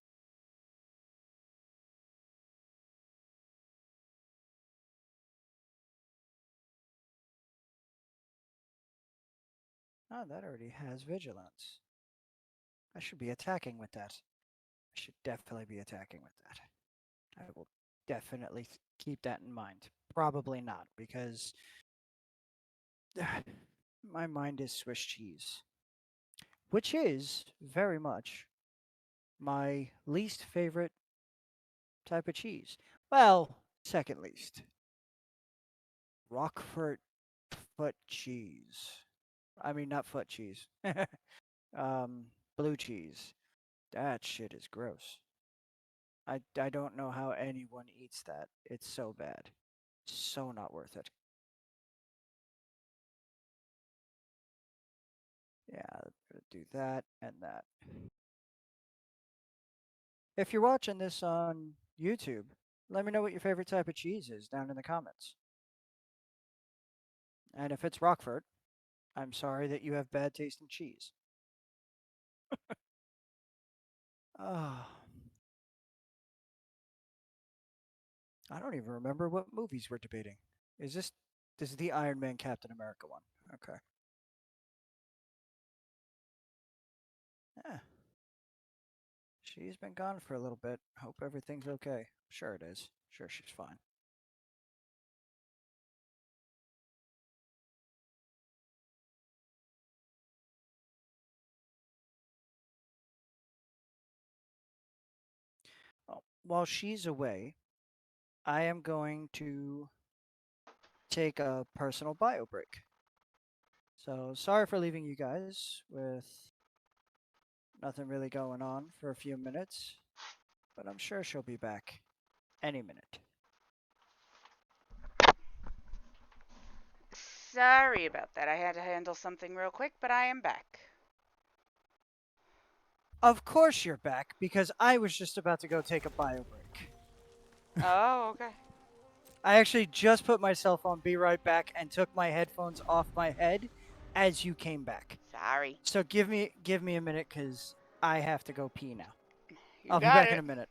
Oh, that already has vigilance. I should be attacking with that. I should definitely be attacking with that. I will definitely keep that in mind. Probably not, because my mind is Swiss cheese, which is very much my least favorite type of cheese. Well, second least. Roquefort foot cheese. I mean, not foot cheese. um, blue cheese. That shit is gross. I don't know how anyone eats that. It's so bad. So not worth it. Yeah, do that and that. If you're watching this on YouTube, Let me know what your favorite type of cheese is down in the comments. And if it's Rockford, I'm sorry that you have bad taste in cheese. Oh, I don't even remember what movies we're debating. Is this is the Iron Man Captain America one? Okay. Yeah. She's been gone for a little bit. Hope everything's okay. Sure it is. Sure she's fine. Well, while she's away, I am going to take a personal bio break. So sorry for leaving you guys with nothing really going on for a few minutes, but I'm sure she'll be back any minute. Sorry about that. I had to handle something real quick, but I am back. Of course you're back because I was just about to go take a bio break. Oh, okay. I actually just put myself on be right back and took my headphones off my head as you came back. Sorry. So give me a minute cuz I have to go pee now. You I'll be got back in it. a minute.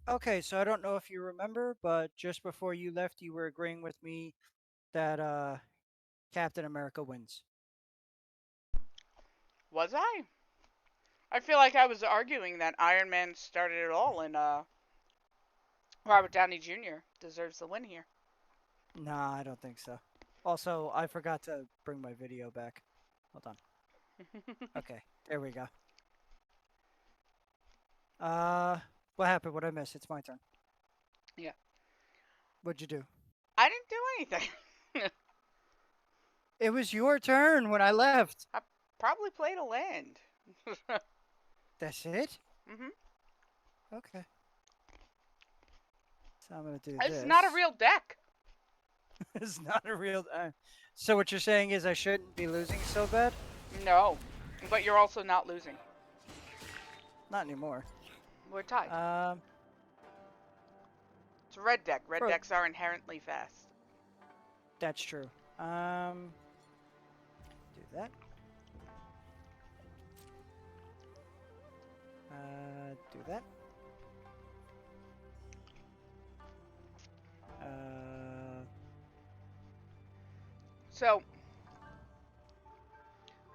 Okay, so I don't know if you remember, but just before you left, you were agreeing with me that Captain America wins. Was I? I feel like I was arguing that Iron Man started it all, and Robert Downey Jr. deserves the win here. Nah, I don't think so. Also, I forgot to bring my video back. Hold on. Okay, there we go. Uh, what happened? What I miss? It's my turn. Yeah. What'd you do? I didn't do anything. It was your turn when I left. I probably played a land. That's it? hmm Okay. So I'm gonna do It's not a this. real deck. It's not a real. So what you're saying is I shouldn't be losing so bad? No. But you're also not losing. Not anymore. We're tied. Um, It's a red deck. Red for decks are inherently fast. that's true. Do that. Do that. Uh, So,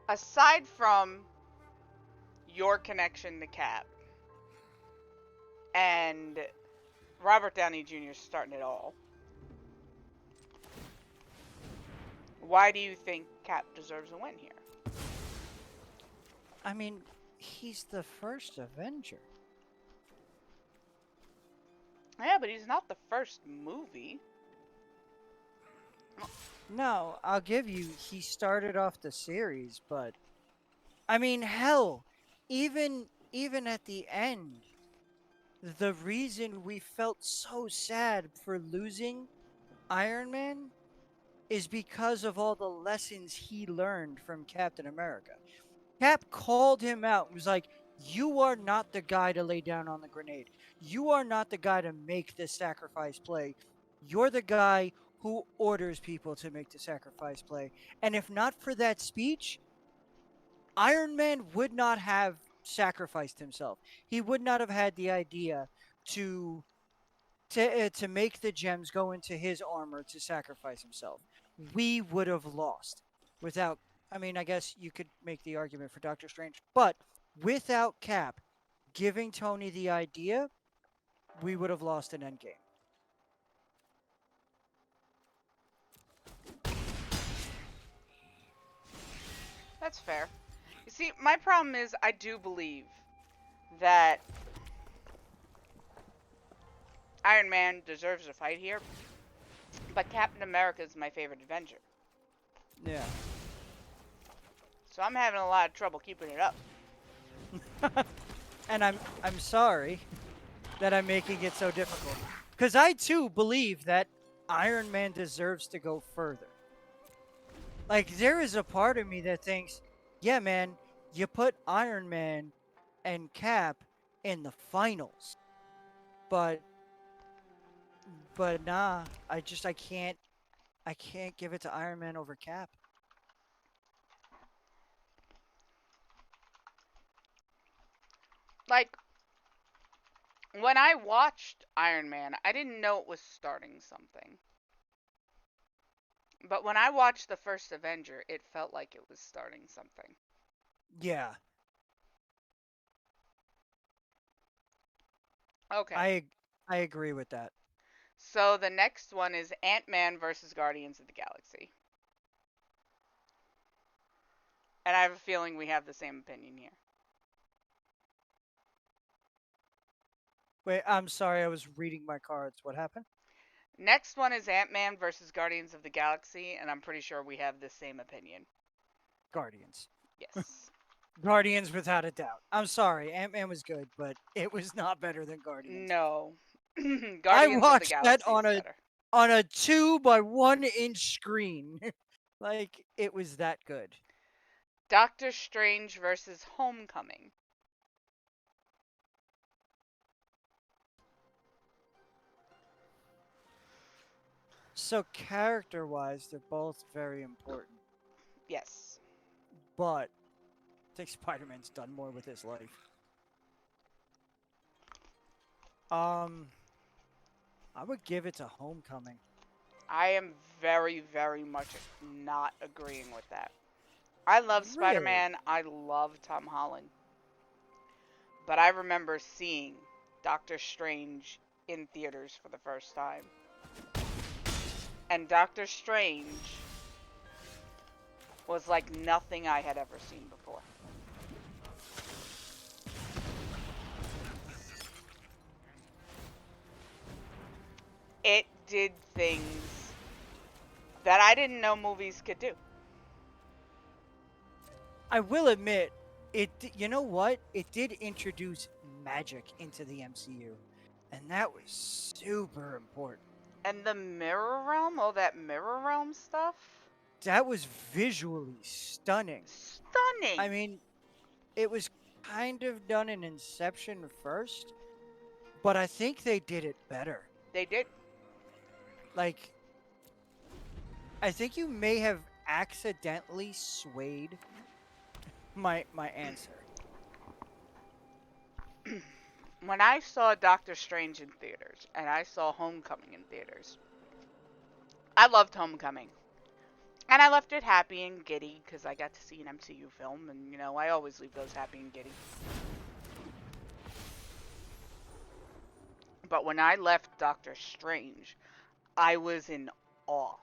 aside from your connection to Cap and Robert Downey Jr. starting it all, why do you think Cap deserves a win here? I mean, he's the first Avenger. Yeah, but he's not the first movie. No, I'll give you, he started off the series, but I mean, hell, even at the end, the reason we felt so sad for losing Iron Man is because of all the lessons he learned from Captain America. Cap called him out and was like, "You are not the guy to lay down on the grenade. You are not the guy to make this sacrifice play. You're the guy who orders people to make the sacrifice play." And if not for that speech, Iron Man would not have sacrificed himself. He would not have had the idea to to make the gems go into his armor to sacrifice himself. We would have lost without. I mean, I guess you could make the argument for Doctor Strange, but without Cap giving Tony the idea, we would have lost an Endgame. That's fair. You see, my problem is I do believe that Iron Man deserves a fight here, but Captain America is my favorite Avenger. Yeah. So I'm having a lot of trouble keeping it up. And I'm sorry that I'm making it so difficult, because I too believe that Iron Man deserves to go further. Like, there is a part of me that thinks, yeah, man, you put Iron Man and Cap in the finals, but nah, I can't give it to Iron Man over Cap. Like, when I watched Iron Man, I didn't know it was starting something. But when I watched the first Avenger, it felt like it was starting something. Yeah, Okay. I agree with that. So the next one is Ant-Man versus Guardians of the Galaxy. And I have a feeling we have the same opinion here. Wait, I'm sorry, I was reading my cards. What happened? Next one is Ant-Man versus Guardians of the Galaxy, and I'm pretty sure we have the same opinion. Guardians. Yes. Guardians without a doubt. I'm sorry, Ant Man was good, but it was not better than Guardians. No. I Guardians of the watched that Galaxy is better. on a 2 by 1 inch screen. Like, it was that good. Doctor Strange versus Homecoming. So character wise, they're both very important. Yes. But I think Spider Man's done more with his life. I would give it to Homecoming. I am very, very much not agreeing with that. I love Spider Really? Man. I love Tom Holland. But I remember seeing Doctor Strange in theaters for the first time. And Doctor Strange was like nothing I had ever seen before. It did things that I didn't know movies could do. I will admit, you know what? It did introduce magic into the MCU, and that was super important. And the Mirror Realm, all that Mirror Realm stuff, That was visually stunning. stunning. I mean, it was kind of done in Inception first, but I think they did it better. They did. Like, I think you may have accidentally swayed my answer. when I saw Doctor Strange in theaters and I saw Homecoming in theaters, I loved Homecoming. And I left it happy and giddy because I got to see an MCU film, and I always leave those happy and giddy. But when I left Doctor Strange, I was in awe.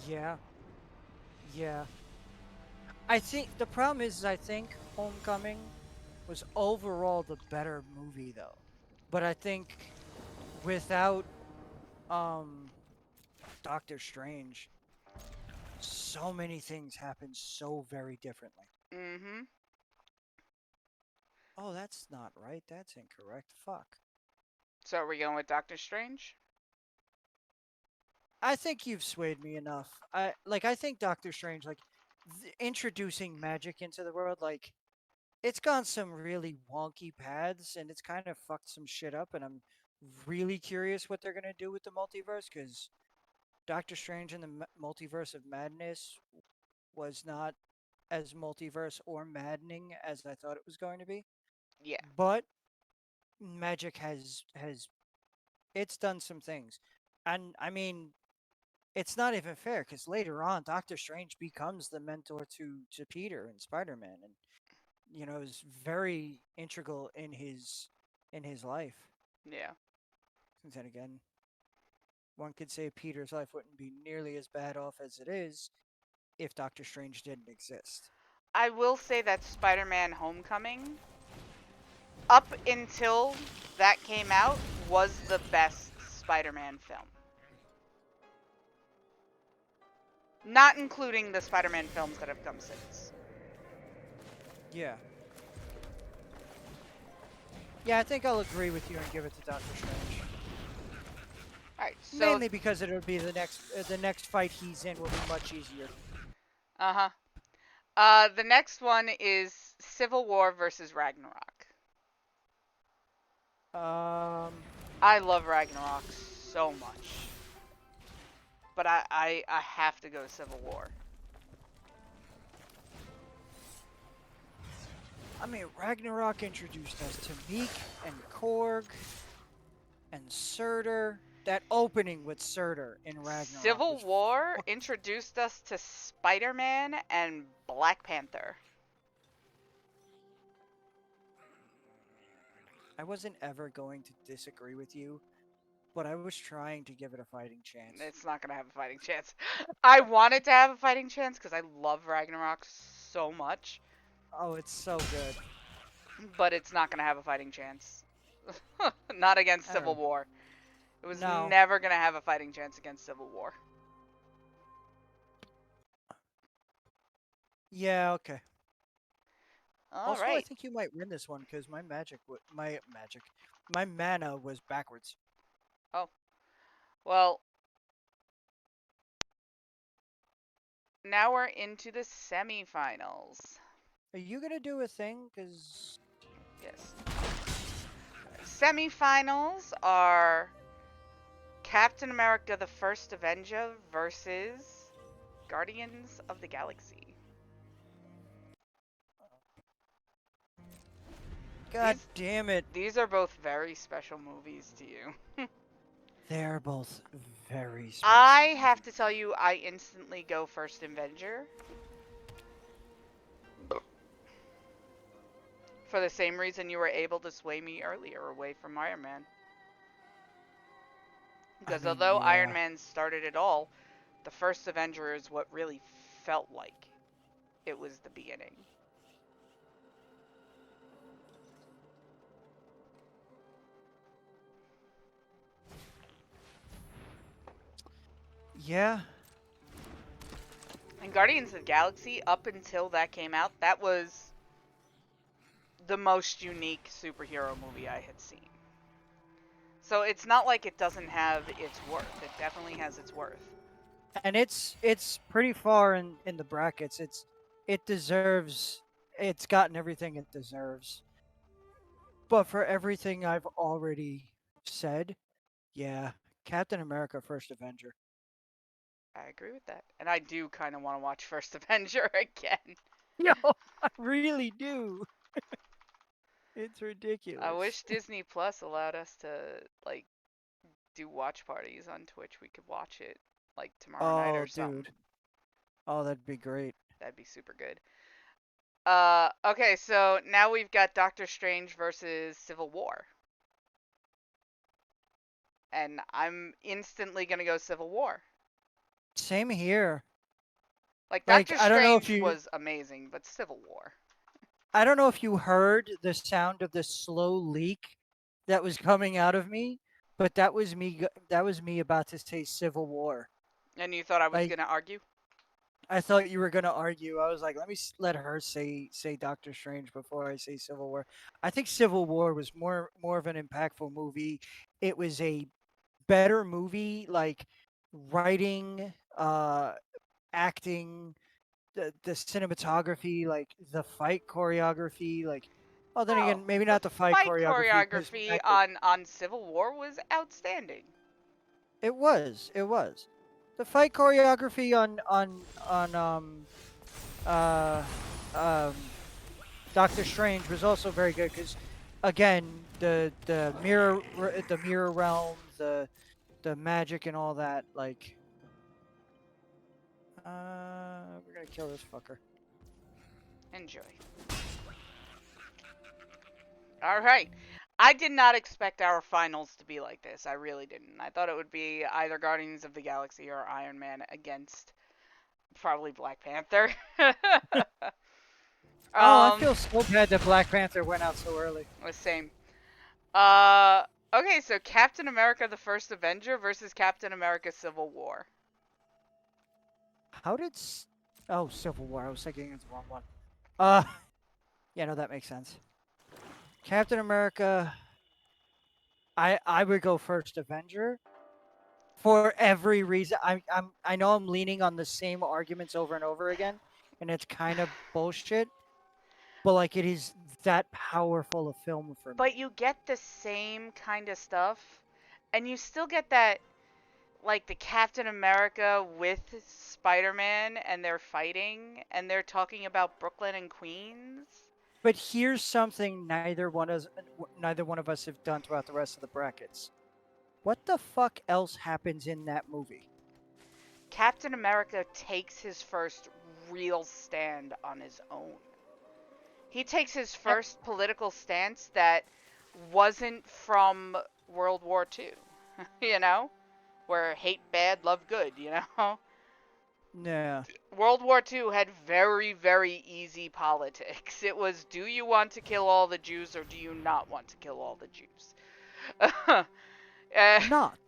Yeah, yeah. I think the problem is I think Homecoming was overall the better movie though. But I think without um Doctor Strange, so many things happen so very differently. Mm-hmm. Oh, that's not right. That's incorrect. Fuck. So are we going with Doctor Strange? I think you've swayed me enough. I think Doctor Strange introducing magic into the world it's gone some really wonky paths and it's kind of fucked some shit up and I'm really curious what they're going to do with the multiverse cuz Doctor Strange and the Multiverse of Madness was not as multiverse or maddening as I thought it was going to be. Yeah. But magic has it's done some things. And I mean, it's not even fair because later on, Doctor Strange becomes the mentor to Peter and Spider Man, and is very integral in his life. Yeah. And then again, one could say Peter's life wouldn't be nearly as bad off as it is if Doctor Strange didn't exist. I will say that Spider-Man Homecoming, up until that came out, was the best Spider-Man film. Not including the Spider-Man films that have come since. Yeah. Yeah, I think I'll agree with you and give it to Doctor Strange. Alright, so Mainly because it would be the next fight he's in will be much easier. uh-huh. The next one is Civil War versus Ragnarok. Um, I love Ragnarok so much. But I have to go Civil War. I mean, Ragnarok introduced us to Meek and Korg and Surtur. That opening with Surtur in Ragnarok Civil was. War introduced us to Spider-Man and Black Panther. I wasn't ever going to disagree with you, but I was trying to give it a fighting chance. It's not gonna have a fighting chance. I wanted to have a fighting chance because I love Ragnarok so much, Oh, it's so good. but it's not gonna have a fighting chance. Not against Civil Alright. War. It was No. never gonna have a fighting chance against Civil War. Yeah, okay. All Also, I right. think you might win this one because my mana was backwards. Oh, well, now we're into the semifinals. Are you gonna do a thing? Cause Yes. Semifinals are Captain America the First Avenger versus Guardians of the Galaxy. God damn it, These are both very special movies to you. they're both very special. I have to tell you, I instantly go First Avenger. For the same reason you were able to sway me earlier away from Iron Man. Because although Iron Yeah. Man started it all, the First Avenger is what really felt like it was the beginning. Yeah. And Guardians of the Galaxy, up until that came out, that was the most unique superhero movie I had seen. So it's not like it doesn't have its worth. It definitely has its worth. And it's pretty far in the brackets. It deserves it's gotten everything it deserves. But for everything I've already said, yeah, Captain America First Avenger. I agree with that. And I do kind of want to watch First Avenger again. Yo, I really do. It's I ridiculous. wish Disney Plus allowed us to like do watch parties on Twitch. We could watch it like tomorrow night or Oh, something. dude. Oh, that'd be great. That'd be super good. Okay, so now we've got Doctor Strange versus Civil War. And I'm instantly gonna go Civil War. Same here. Like Like, Doctor I don't know if Strange you was amazing, but Civil War. I don't know if you heard the sound of the slow leak that was coming out of me, but that was me about to say Civil War. And you thought I was Like, gonna argue? I thought you were gonna argue. I was like, let me let her say Doctor Strange before I say Civil War. I think Civil War was more of an impactful movie. It was a better movie, like writing, acting, the cinematography, like the fight choreography, like. Oh, then Oh, again, maybe the not the fight fight choreography because choreography on Civil War was outstanding. it was the fight choreography on uh um Doctor Strange was also very good because, again, the mirror realm, the magic and all that. Like, we're gonna kill this fucker. Enjoy. All right. I did not expect our finals to be like this. I really didn't. I thought it would be either Guardians of the Galaxy or Iron Man against probably Black Panther. Oh, I um, feel so bad that Black Panther went out so early. the same. Uh, okay, so Captain America: The First Avenger versus Captain America: Civil War. How did? Oh, Civil War. I was thinking it's the wrong one. Uh, yeah, no, that makes sense. Captain America. I would go first Avenger for every reason. I know I'm leaning on the same arguments over and over again, and it's kind of bullshit. But like, it is that powerful a film for But me. you get the same kind of stuff, and you still get that, like the Captain America with Spider-Man, and they're fighting, and they're talking about Brooklyn and Queens. But here's something neither one of us have done throughout the rest of the brackets. What the fuck else happens in that movie? Captain America takes his first real stand on his own. He takes his I, first political stance that wasn't from World War II, you know? Where hate bad, love good, you know? yeah, World War II had very, very easy politics. It was, do you want to kill all the Jews or do you not want to kill all the Jews? Uh, not.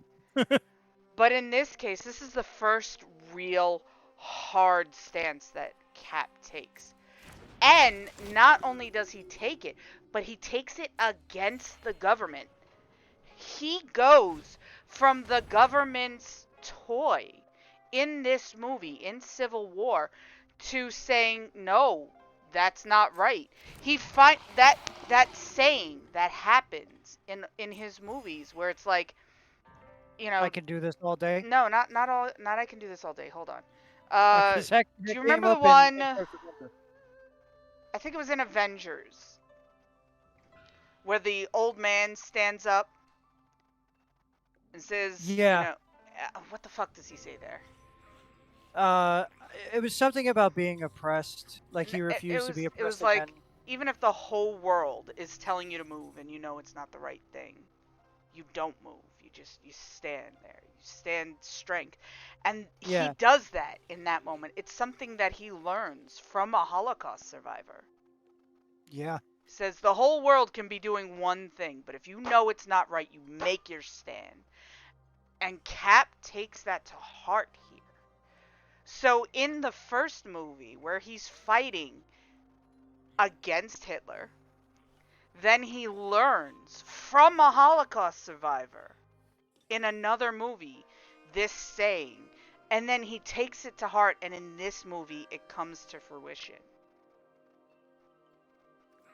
but in this case, this is the first real hard stance that Cap takes. And not only does he take it, but he takes it against the government. He goes from the government's toy in this movie, in Civil War, to saying, no, that's not right. He find that saying that happens in his movies where it's like, you I know, can do this all day. no, not all, not I can do this all day. Hold on. Because Do that you came remember the up one? in First Avenger. I think it was in Avengers where the old man stands up and says, you Yeah. know, what the fuck does he say there? Uh, it was something about being oppressed. Like he It refused to was be it oppressed was again. like, even if the whole world is telling you to move and you know it's not the right thing, you don't move. You stand there. You stand strength. And he Yeah. does that in that moment. It's something that he learns from a Holocaust survivor. Yeah. He says the whole world can be doing one thing, but if you know it's not right, you make your stand. And Cap takes that to heart here. So in the first movie where he's fighting against Hitler, then he learns from a Holocaust survivor in another movie this saying, and then he takes it to heart, and in this movie it comes to fruition.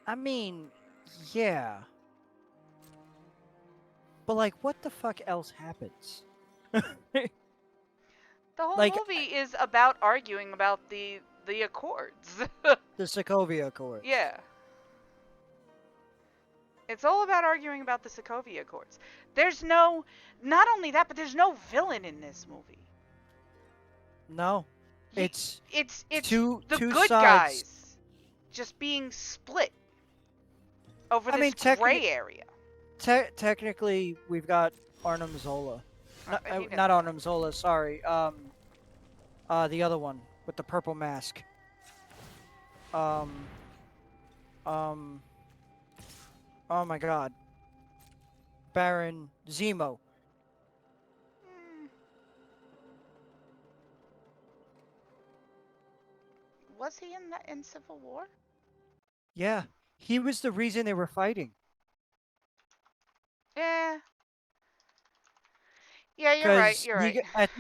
I mean, yeah. But like, what the fuck else happens? The whole Like, movie is about arguing about the Accords. The Sokovia Accords. Yeah. It's all about arguing about the Sokovia Accords. There's no, not only that, but there's no villain in this movie. No, You, it's it's two the two good sides. guys just being split over I this mean, gray area. technically, we've got Arnim Zola. He Not doesn't count. Arnim Zola. Sorry. The other one with the purple mask. Um, um. Oh my God, Baron Zemo. Hmm, was he in Civil War? Yeah, he was the reason they were fighting. Yeah. Yeah, you're right. Because You're right.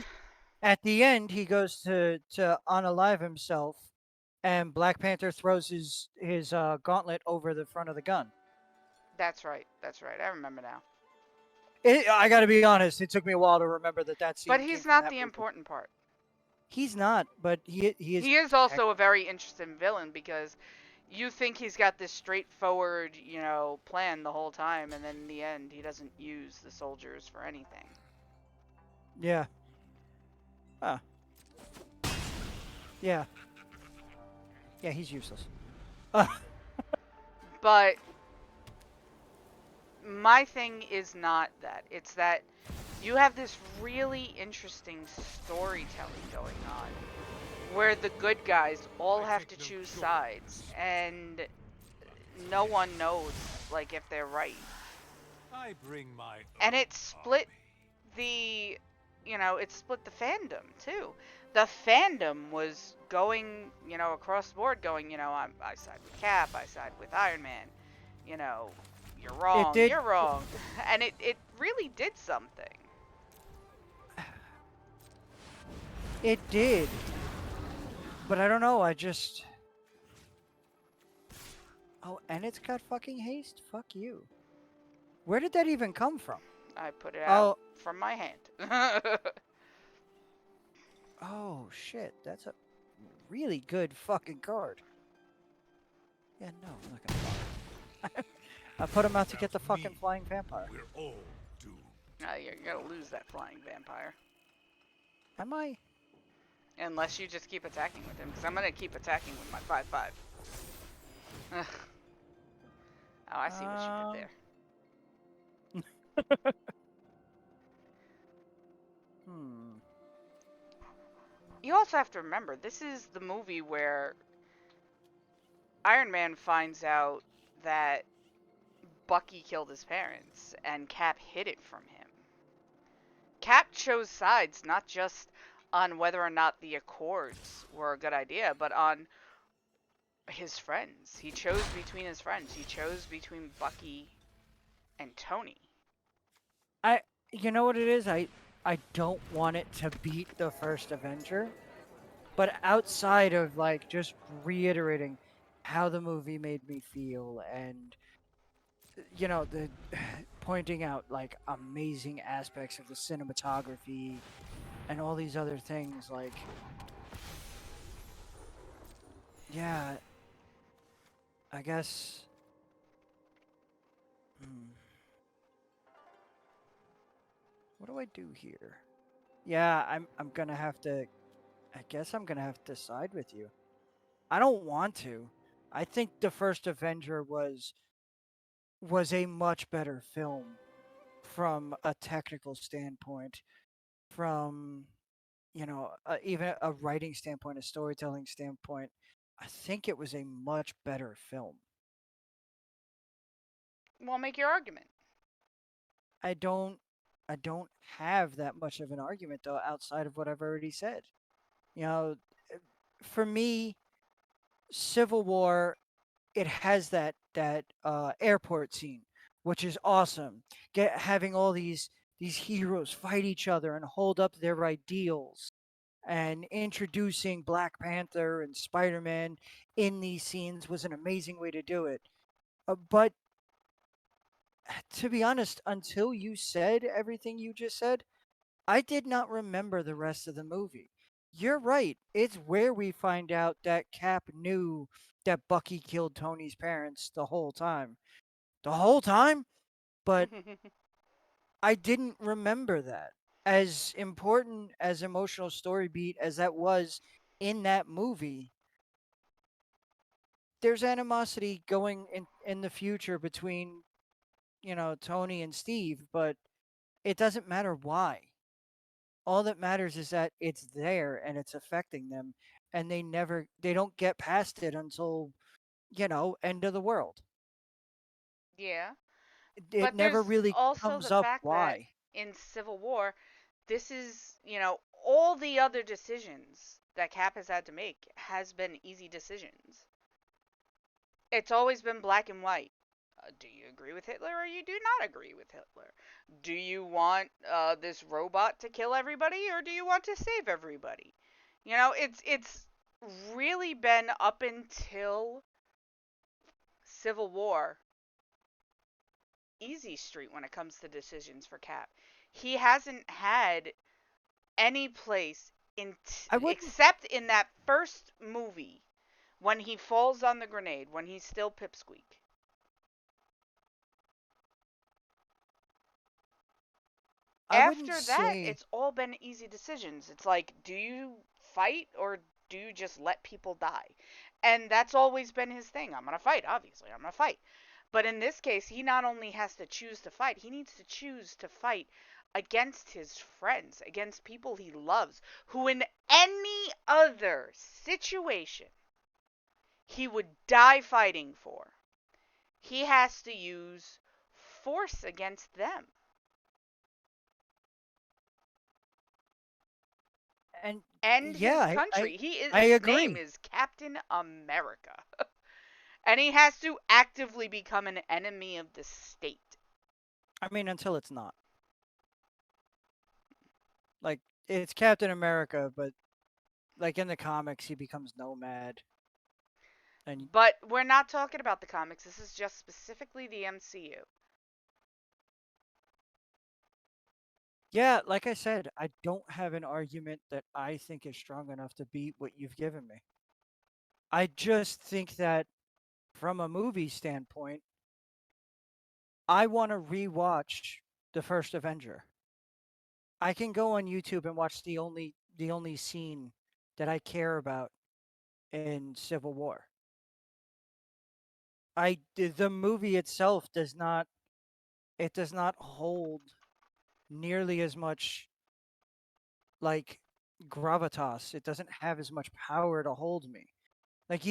at the end he goes to unalive himself, and Black Panther throws his gauntlet over the front of the gun. That's right. That's right. I remember now. I got to be honest, it took me a while to remember that But scene came he's from not that the movie. important part. He's not, but he is. He is also a very interesting villain because you think he's got this straightforward, plan the whole time, and then in the end, he doesn't use the soldiers for anything. Yeah. Huh. Yeah. Yeah, he's useless. But my thing is not that. It's that you have this really interesting storytelling going on where the good guys all have to choose sides and no one knows like if they're right. I bring my And own it split army. it split the fandom too. The fandom was going, across the board going, I side with Cap, I side with Iron Man, you know, It did. you're wrong. And it really did something. It did. But I don't know. I just. Oh, and it's got fucking haste. Fuck you. Where did that even come from? I put it out Oh. from my hand. Oh shit. That's a really good fucking card. Yeah, no, I'm not gonna bother. I put him out to get the fucking flying vampire. We're all doomed. You're gonna lose that flying vampire. Am I? Unless you just keep attacking with him, because I'm gonna keep attacking with my 5/5. Ugh. Oh, I see what you did there. Hmm. You also have to remember, this is the movie where Iron Man finds out that Bucky killed his parents, and Cap hid it from him. Cap chose sides not just on whether or not the Accords were a good idea, but on his friends. He chose between his friends. He chose between Bucky and Tony. You know what it is? I don't want it to beat the first Avenger, but outside of like just reiterating how the movie made me feel and the pointing out like amazing aspects of the cinematography and all these other things like yeah, I guess hmm, what do I do here? Yeah, I'm going to have to I guess I'm going to have to side with you. I don't want to. I think the first Avenger was a much better film from a technical standpoint, from even a writing standpoint, a storytelling standpoint. I think it was a much better film. Well, make your argument. I don't I don't have that much of an argument though outside of what I've already said. You know, uh, for me, Civil War, it has that airport scene, which is awesome. Having all these heroes fight each other and hold up their ideals, and introducing Black Panther and Spider Man in these scenes was an amazing way to do it. But to be honest, until you said everything you just said, I did not remember the rest of the movie. you're right. It's where we find out that Cap knew that Bucky killed Tony's parents the whole time. The whole time? But I didn't remember that. As important as emotional story beat as that was in that movie, there's animosity going in the future between, Tony and Steve, but it doesn't matter why. All that matters is that it's there and it's affecting them, and they don't get past it until, end of the world. Yeah. It But never there's really also comes the up fact that why. in Civil War, this is, all the other decisions that Cap has had to make has been easy decisions. It's always been black and white. Do you agree with Hitler or you do not agree with Hitler? Do you want this robot to kill everybody or do you want to save everybody? It's really been up until Civil War easy street when it comes to decisions for Cap. He hasn't had any place I wouldn't except in that first movie when he falls on the grenade when he's still Pipsqueak. I wouldn't After that, say it's all been easy decisions. It's like, do you fight or do you just let people die? And that's always been his thing. I'm going to fight, obviously. I'm going to fight. But in this case, he not only has to choose to fight, he needs to choose to fight against his friends, against people he loves, who in any other situation he would die fighting for. He has to use force against them. and And yeah, his I I, country. I His name agree. is Captain America. And he has to actively become an enemy of the state. I mean, until it's not. Like, it's Captain America, but like in the comics he becomes Nomad. And But we're not talking about the comics. This is just specifically the MCU. yeah, like I said, I don't have an argument that I think is strong enough to beat what you've given me. I just think that from a movie standpoint, I want to rewatch the first Avenger. I can go on YouTube and watch the only scene that I care about in Civil War. The movie itself does not hold nearly as much, like, gravitas. It doesn't have as much power to hold me. Like,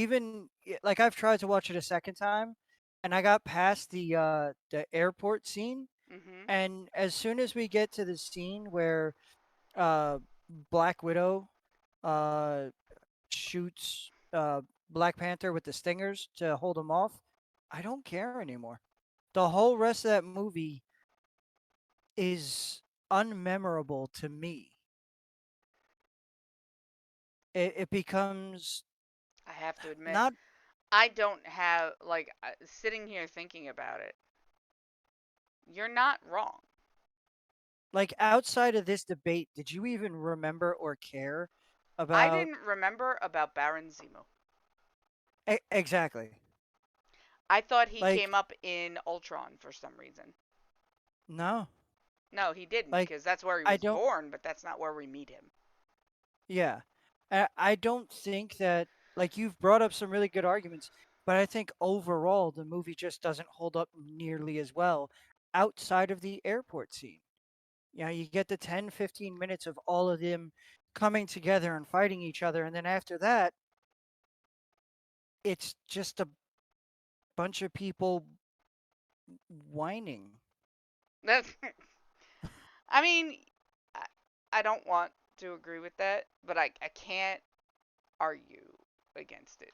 like, I've tried to watch it a second time, and I got past the airport scene, Mhm. and as soon as we get to the scene where uh Black Widow uh shoots Black Panther with the stingers to hold him off, I don't care anymore. The whole rest of that movie is unmemorable to me. It becomes I have to admit, not I don't have sitting here thinking about it. You're not wrong. like, outside of this debate, did you even remember or care I about didn't remember about Baron Zemo. exactly? I thought he came Like, up in Ultron for some reason. no. No, he didn't Like, because that's where he I was don't born, but that's not where we meet him. yeah. I don't think that, like, you've brought up some really good arguments, but I think overall the movie just doesn't hold up nearly as well outside of the airport scene. You get the 10, 15 minutes of all of them coming together and fighting each other, and then after that, it's just a bunch of people whining. That's I mean, I, I don't want to agree with that, but I can't argue against it.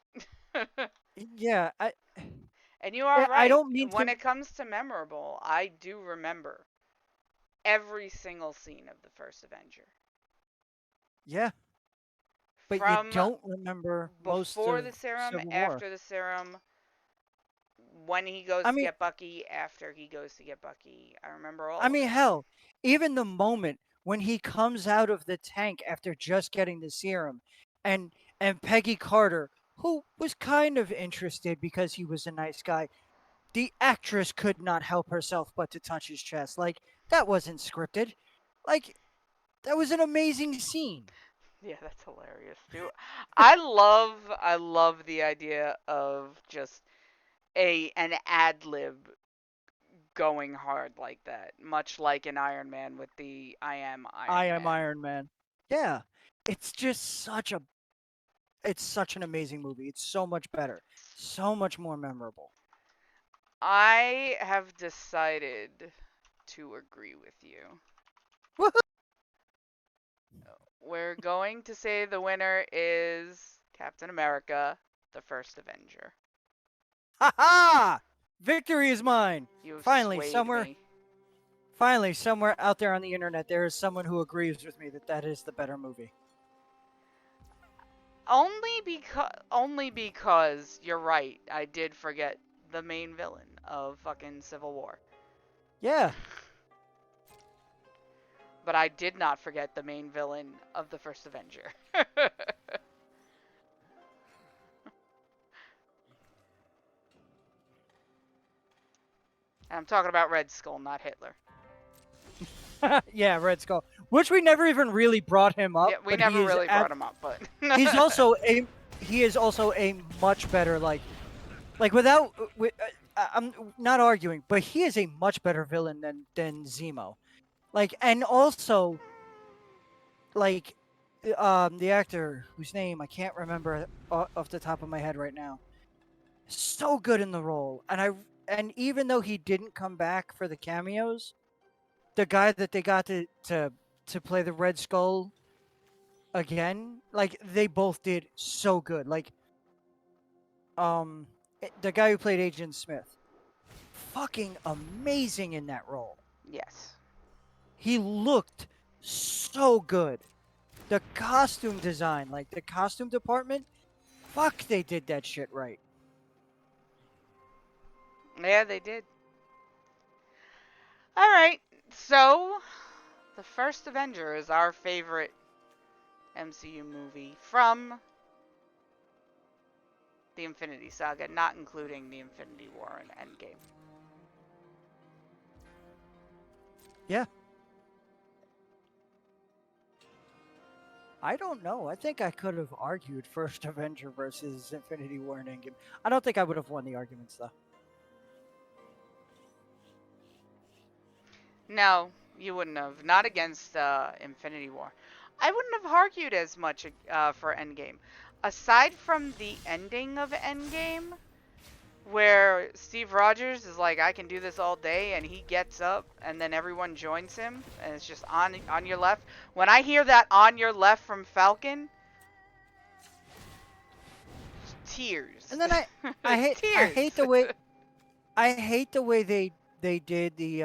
Yeah, And you are I right. don't mean When to. it comes to memorable, I do remember every single scene of the first Avenger. Yeah, but you From don't remember most before of the serum, Civil War. after the serum, when he goes I to mean, get Bucky, after he goes to get Bucky. I remember I all of mean, it. hell, even the moment when he comes out of the tank after just getting the serum, and Peggy Carter, who was kind of interested because he was a nice guy, the actress could not help herself but to touch his chest. Like, that wasn't scripted. Like, that was an amazing scene. Yeah, that's hilarious too. I love the idea of just an ad lib going hard like that, much like an Iron Man with the "I am I Iron am Man." Iron Man. Yeah. It's just it's such an amazing movie. It's so much better. So much more memorable. I have decided to agree with you. Woohoo! We're going to say the winner is Captain America, the first Avenger. Ha ha! Victory is mine. You have Finally, swayed me. somewhere out there on the internet, there is someone who agrees with me that that is the better movie. Only because you're right. I did forget the main villain of fucking Civil War. Yeah. But I did not forget the main villain of the first Avenger. I'm talking about Red Skull, not Hitler. Yeah, Red Skull, which we never even really brought him up. Yeah, we but never really brought him up, but he's also he is also a much better without I'm not arguing, but he is a much better villain than Zemo. Like, and also like the actor whose name I can't remember off the top of my head right now, so good in the role, and even though he didn't come back for the cameos, the guy that they got to play the Red Skull again, like, they both did so good. Like, the guy who played Agent Smith, fucking amazing in that role. yes. He looked so good. The costume design, like the costume department, fuck, they did that shit right. Yeah, they did. All right. So, the first Avenger is our favorite MCU movie from the Infinity Saga, not including the Infinity War and Endgame. Yeah. I don't know. I think I could have argued First Avenger versus Infinity War and Endgame. I don't think I would have won the arguments, though. No, you wouldn't have. Not against Infinity War. I wouldn't have argued as much for Endgame. Aside from the ending of Endgame, where Steve Rogers is like, I can do this all day, and he gets up, and then everyone joins him, and it's just on your left. When I hear that "on your left" from Falcon, tears. And then I hate Tears. I hate the way they did the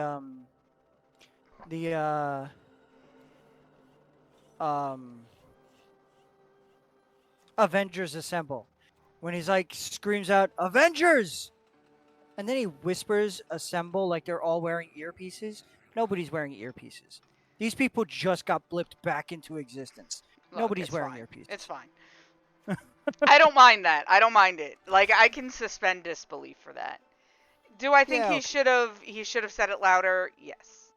Avengers Assemble, when he's like screams out Avengers, and then he whispers Assemble like they're all wearing earpieces. Nobody's wearing earpieces. These people just got blipped back into existence. Look, Nobody's it's wearing fine. earpieces. It's fine. I don't mind that. I don't mind it. Like, I can suspend disbelief for that. Do I think Yeah, he should have said it louder? Yes.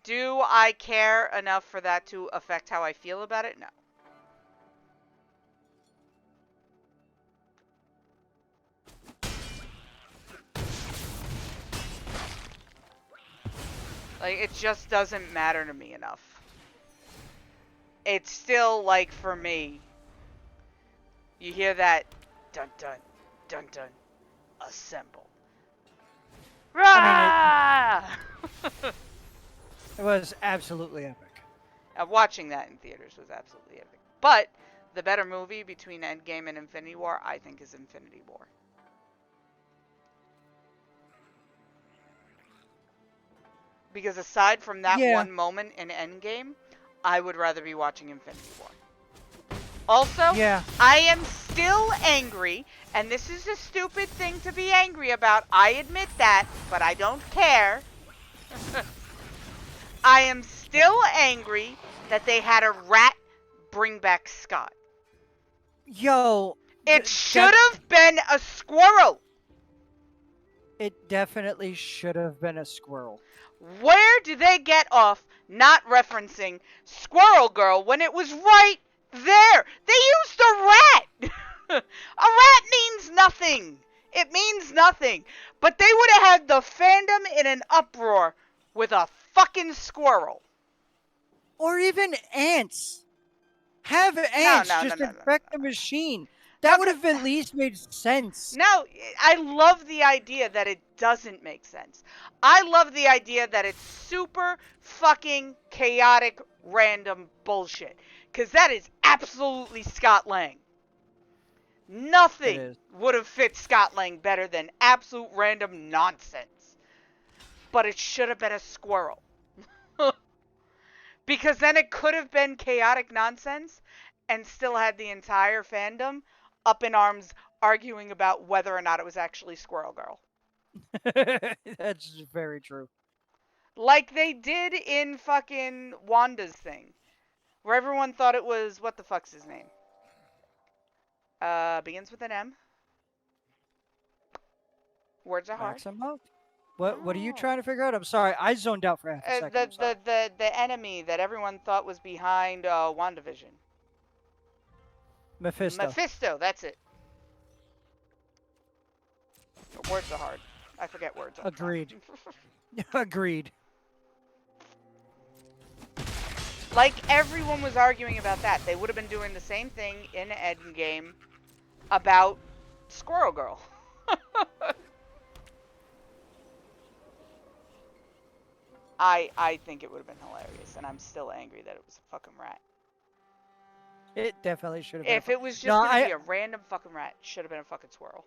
Do I care enough for that to affect how I feel about it? No. Like, it just doesn't matter to me enough. It's still, like, for me, you hear that dun dun dun dun assemble. Rah! it was absolutely epic. Watching that in theaters was absolutely epic. But the better movie between Endgame and Infinity War, I think, is Infinity War. Because aside from that Yeah. one moment in Endgame, I would rather be watching Infinity War. Also, Yeah. I am still angry, and this is a stupid thing to be angry about. I admit that, but I don't care. I am still still angry that they had a rat bring back Scott. Yo, It should have been a squirrel. It definitely should have been a squirrel. Where do they get off not referencing Squirrel Girl when it was right there? They used a rat. A rat means nothing. It means nothing. But they would have had the fandom in an uproar with a fucking squirrel. Or even ants. Have ants just infect the machine. That would have at least made sense. No, I love the idea that it doesn't make sense. I love the idea that it's super fucking chaotic random bullshit. Because that is absolutely Scott Lang. Nothing would have fit Scott Lang better than absolute random nonsense. But it should have been a squirrel. Because then it could have been chaotic nonsense and still had the entire fandom up in arms arguing about whether or not it was actually Squirrel Girl. That's very true. Like they did in fucking Wanda's thing. Where everyone thought it was, what the fuck's his name? Begins with an M. Words are hard. Maximoff? What are you trying to figure out? I'm sorry, I zoned out for half a second. The enemy that everyone thought was behind WandaVision. Mephisto. Mephisto, that's it. Words are hard. I forget words. Agreed. Agreed. Like everyone was arguing about that. They would have been doing the same thing in Endgame about Squirrel Girl. I think it would have been hilarious, and I'm still angry that it was a fucking rat. It definitely should have been. If it was just gonna be a random fucking rat, it should have been a fucking squirrel.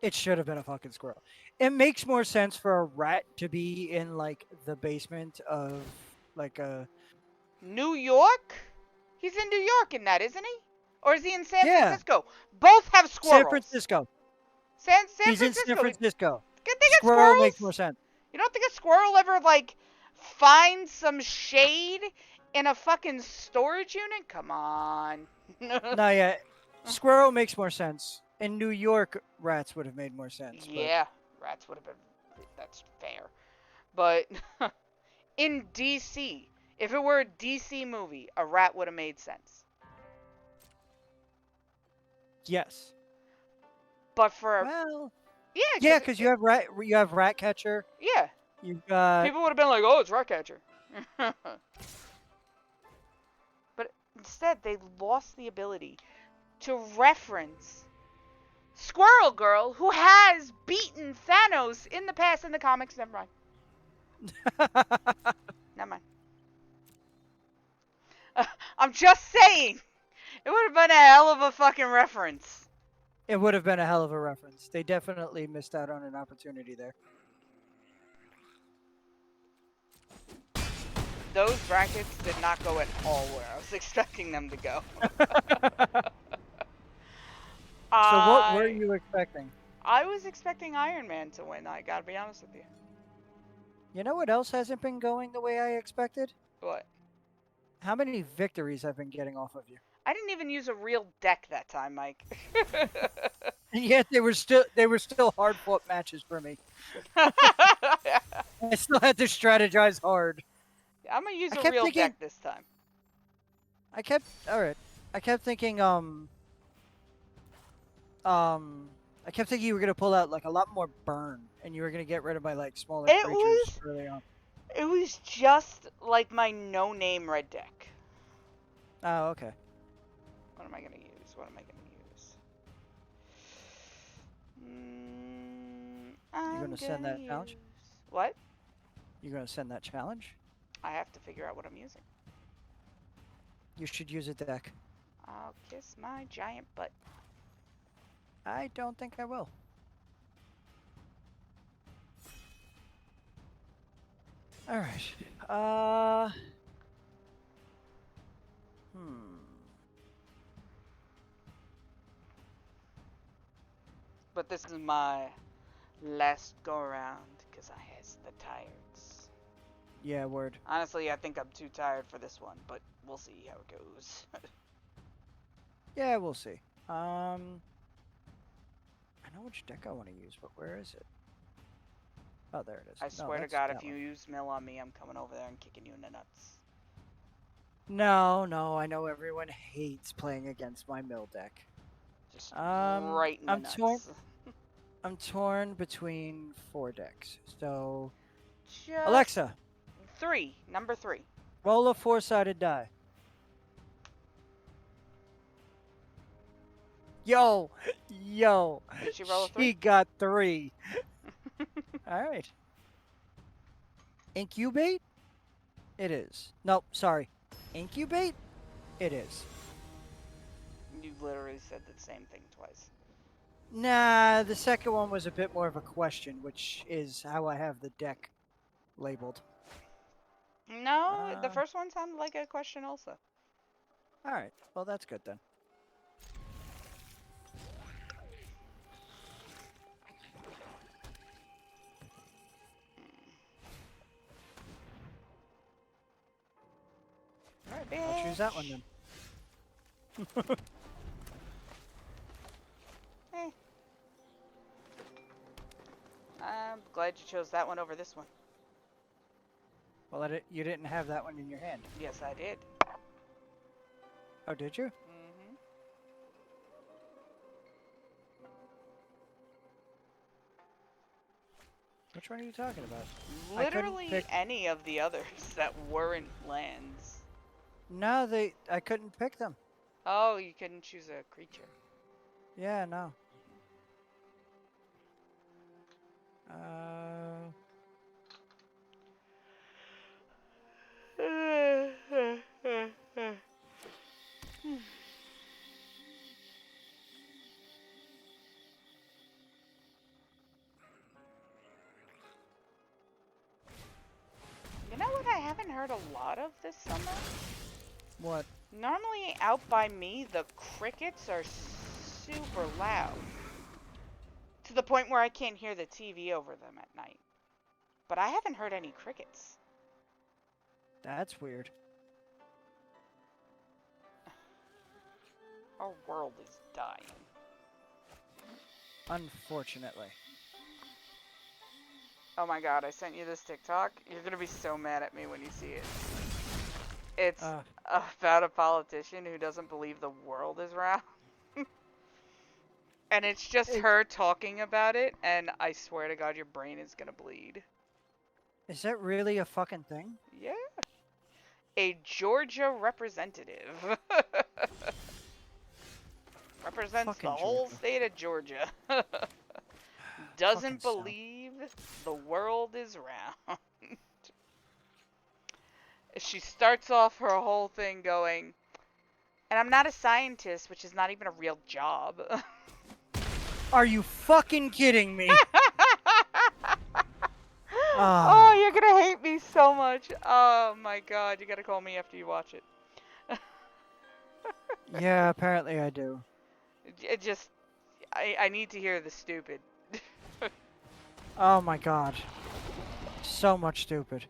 It should have been a fucking squirrel. It makes more sense for a rat to be in like the basement of like a New York? He's in New York in that, isn't he? Or is he in San Francisco? Both have squirrels. San Francisco. San He's Francisco. in San Francisco. Squirrel makes more sense. You don't think a squirrel ever like finds some shade in a fucking storage unit? Come on. No, yeah. Squirrel makes more sense. In New York, rats would have made more sense. Yeah, rats would have been. That's fair. But in DC, if it were a DC movie, a rat would have made sense. Yes. But for yeah, because you have Ratcatcher. Yeah. You've got people would have been like, "Oh, it's Ratcatcher." But instead, they lost the ability to reference Squirrel Girl, who has beaten Thanos in the past in the comics. Never mind. Never mind. I'm just saying, it would have been a hell of a fucking reference. It would have been a hell of a reference. They definitely missed out on an opportunity there. Those brackets did not go at all where I was expecting them to go. So what were you expecting? I was expecting Iron Man to win, I gotta be honest with you. You know what else hasn't been going the way I expected? What? How many victories I've been getting off of you? I didn't even use a real deck that time, Mike. And yet they were still hard fought matches for me. I still had to strategize hard. I'm gonna use a real deck this time. I kept thinking I kept thinking you were gonna pull out like a lot more burn, and you were gonna get rid of my like smaller creatures early on. It was just like my no-name red deck. Oh, okay. What am I gonna use? What am I gonna use? You're gonna send that challenge? What? You're gonna send that challenge? I have to figure out what I'm using. You should use a deck. I'll kiss my giant butt. I don't think I will. All right. But this is my last go around because I has the tires. Yeah, word. Honestly, I think I'm too tired for this one, but we'll see how it goes. Yeah, we'll see. I know which deck I want to use, but where is it? Oh, there it is. I No, swear to that's God, that if you one. use mill on me, I'm coming over there and kicking you in the nuts. No, I know everyone hates playing against my mill deck. Just right in the I'm torn. nuts. I'm torn between 4 decks. So, Just Alexa, number 3. roll a 4-sided die. Yo, Did she roll a 3? she got 3. All right. Incubate? It is. Nope, sorry. Incubate? It is. You literally said the same thing twice. Nah, the second one was a bit more of a question, which is how I have the deck labeled. No, the first one sounded like a question also. All right. Well, that's good then. Alright, I'll choose that one then. Eh. I'm glad you chose that one over this one. Well, you didn't have that one in your hand. Yes, I did. Oh, did you? Mm-hmm. Which one are you talking about? Literally any of the others that weren't lands. No, I couldn't pick them. Oh, you couldn't choose a creature. Yeah, no. Uh, You know what I haven't heard a lot of this summer? what? Normally out by me, the crickets are super loud. To the point where I can't hear the TV over them at night. But I haven't heard any crickets. That's weird. Our world is dying. Unfortunately. Oh my god, I sent you this TikTok. You're gonna be so mad at me when you see it. It's about a politician who doesn't believe the world is round. And it's just her talking about it, and I swear to god your brain is gonna bleed. Is that really a fucking thing? Yeah. A Georgia representative. Represents Fucking the whole Georgia. state of Georgia. Doesn't Fucking believe the world is round. She starts off her whole thing going, and I'm not a scientist, which is not even a real job. Are you fucking kidding me? Oh, you're gonna hate me so much. Oh my god, you gotta call me after you watch it. Yeah, apparently I do. It just, I need to hear the stupid. Oh my god. So much stupid.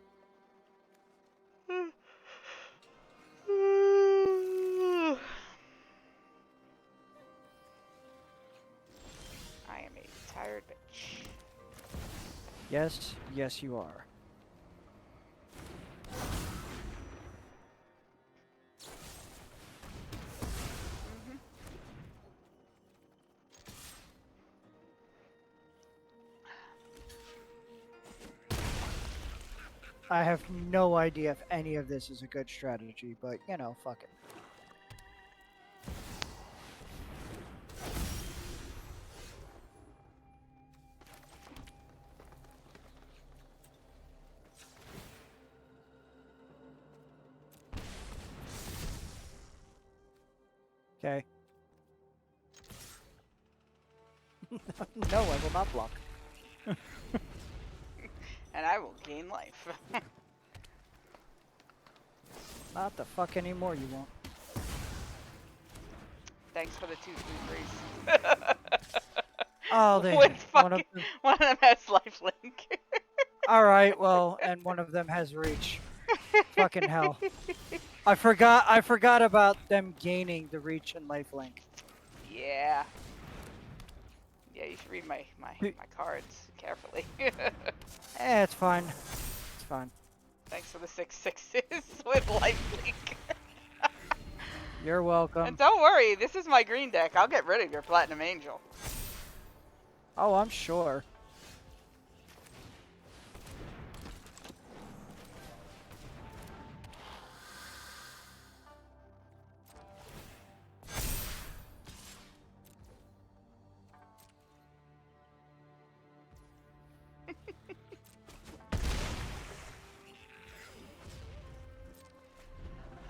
I am a tired bitch. Yes, you are. I have no idea if any of this is a good strategy, but, you know, fuck it. Okay. No, I will not block. And I will gain life. Not the fuck anymore, you won't. Thanks for the 2 sweet threes. Oh, One of them has lifelink. All right, well, and one of them has reach. Fucking hell. I forgot about them gaining the reach and lifelink. Yeah. Yeah, you should read my Y- cards carefully. it's fine. It's fine. Thanks for the 6/6s with lifelink. You're And welcome. don't worry, this is my green deck. I'll get rid of your Platinum Angel. Oh, I'm sure.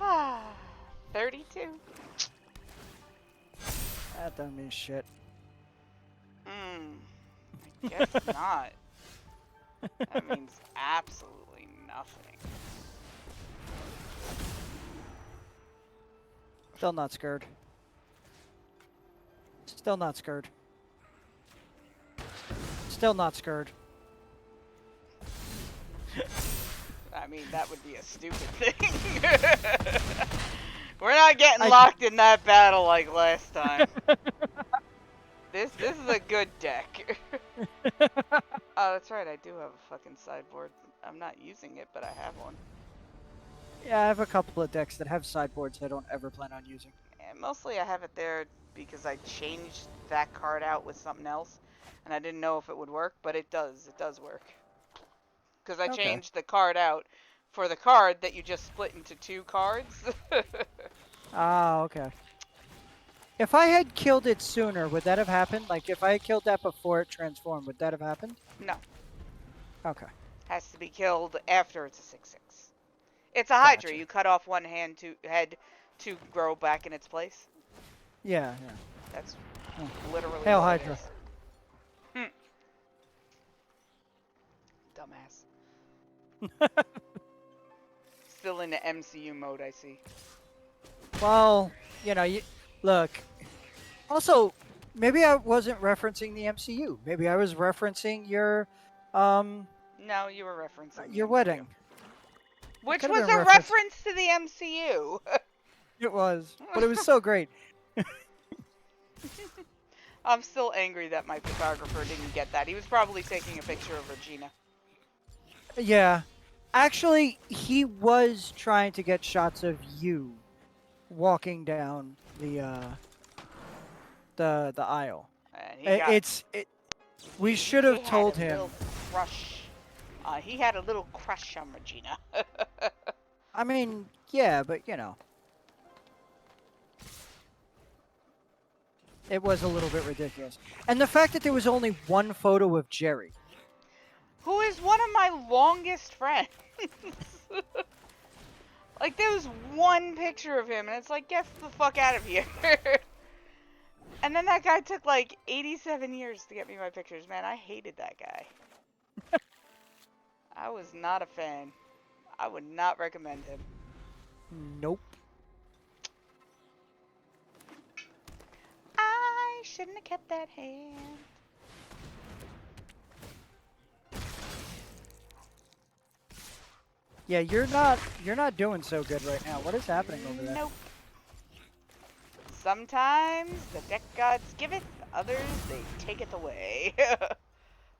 Ah, 32. That don't mean shit. I guess not. That means absolutely nothing. Still not scared. Still not scared. Still not scared. I mean, that would be a stupid thing. We're not getting I- locked in that battle like last time. This is a good deck. Oh, that's right. I do have a fucking sideboard. I'm not using it, but I have one. Yeah, I have a couple of decks that have sideboards I don't ever plan on using. And mostly I have it there because I changed that card out with something else, and I didn't know if it would work, but it does. It does work. Because I Okay. changed the card out for the card that you just split into 2 cards. Ah, okay. If I had killed it sooner, would that have happened? Like, if I had killed that before it transformed, would that have happened? No. Okay. Has to be killed after it's a 6/6. It's a Hydra. Gotcha. You cut off one head to grow back in its place. Yeah, yeah. That's Oh. literally Hail what Hydra. it is. Dumbass. Still in the MCU mode, I see. Well, you know, look. Also, maybe I wasn't referencing the MCU. Maybe I was referencing your No, you were referencing the your MCU. wedding. Which could've was been a reference to the MCU. It was, but it was so great. I'm still angry that my photographer didn't get that. He was probably taking a picture of Regina. Yeah. Actually, he was trying to get shots of you walking down the aisle. And he got, We should have he had told a him. little crush. He had a little crush on Regina. I mean, yeah, but you know. It was a little bit ridiculous. And the fact that there was only one photo of Jerry. Who is one of my longest friends. Like, there was one picture of him, and it's like, get the fuck out of here. And then that guy took, like, 87 years to get me my pictures. Man, I hated that guy. I was not a fan. I would not recommend him. Nope. I shouldn't have kept that hand. Yeah, you're not doing so good right now. What is happening over there? Nope. Sometimes the deck gods give it, others they take it away.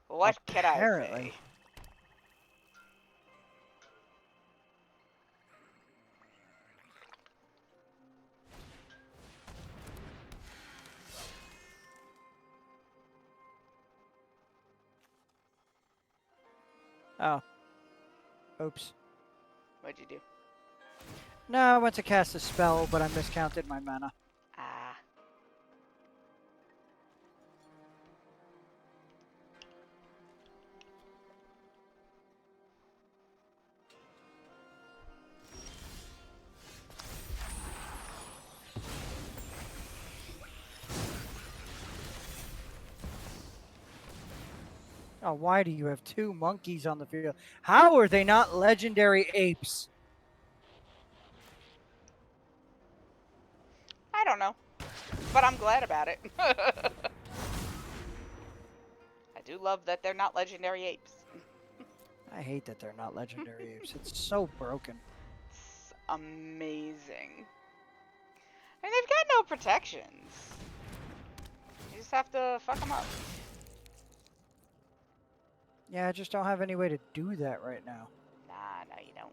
What can I Apparently. say? Oh. Oops. What'd you do? No, I went to cast a spell, but I miscounted my mana. Ah. Oh, why do you have 2 monkeys on the field? How are they not legendary apes? I don't know. But I'm glad about it. I do love that they're not legendary apes. I hate that they're not legendary apes. It's so broken. It's amazing. And they've got no protections. You just have to fuck them up. Yeah, I just don't have any way to do that right now. Nah, no you don't.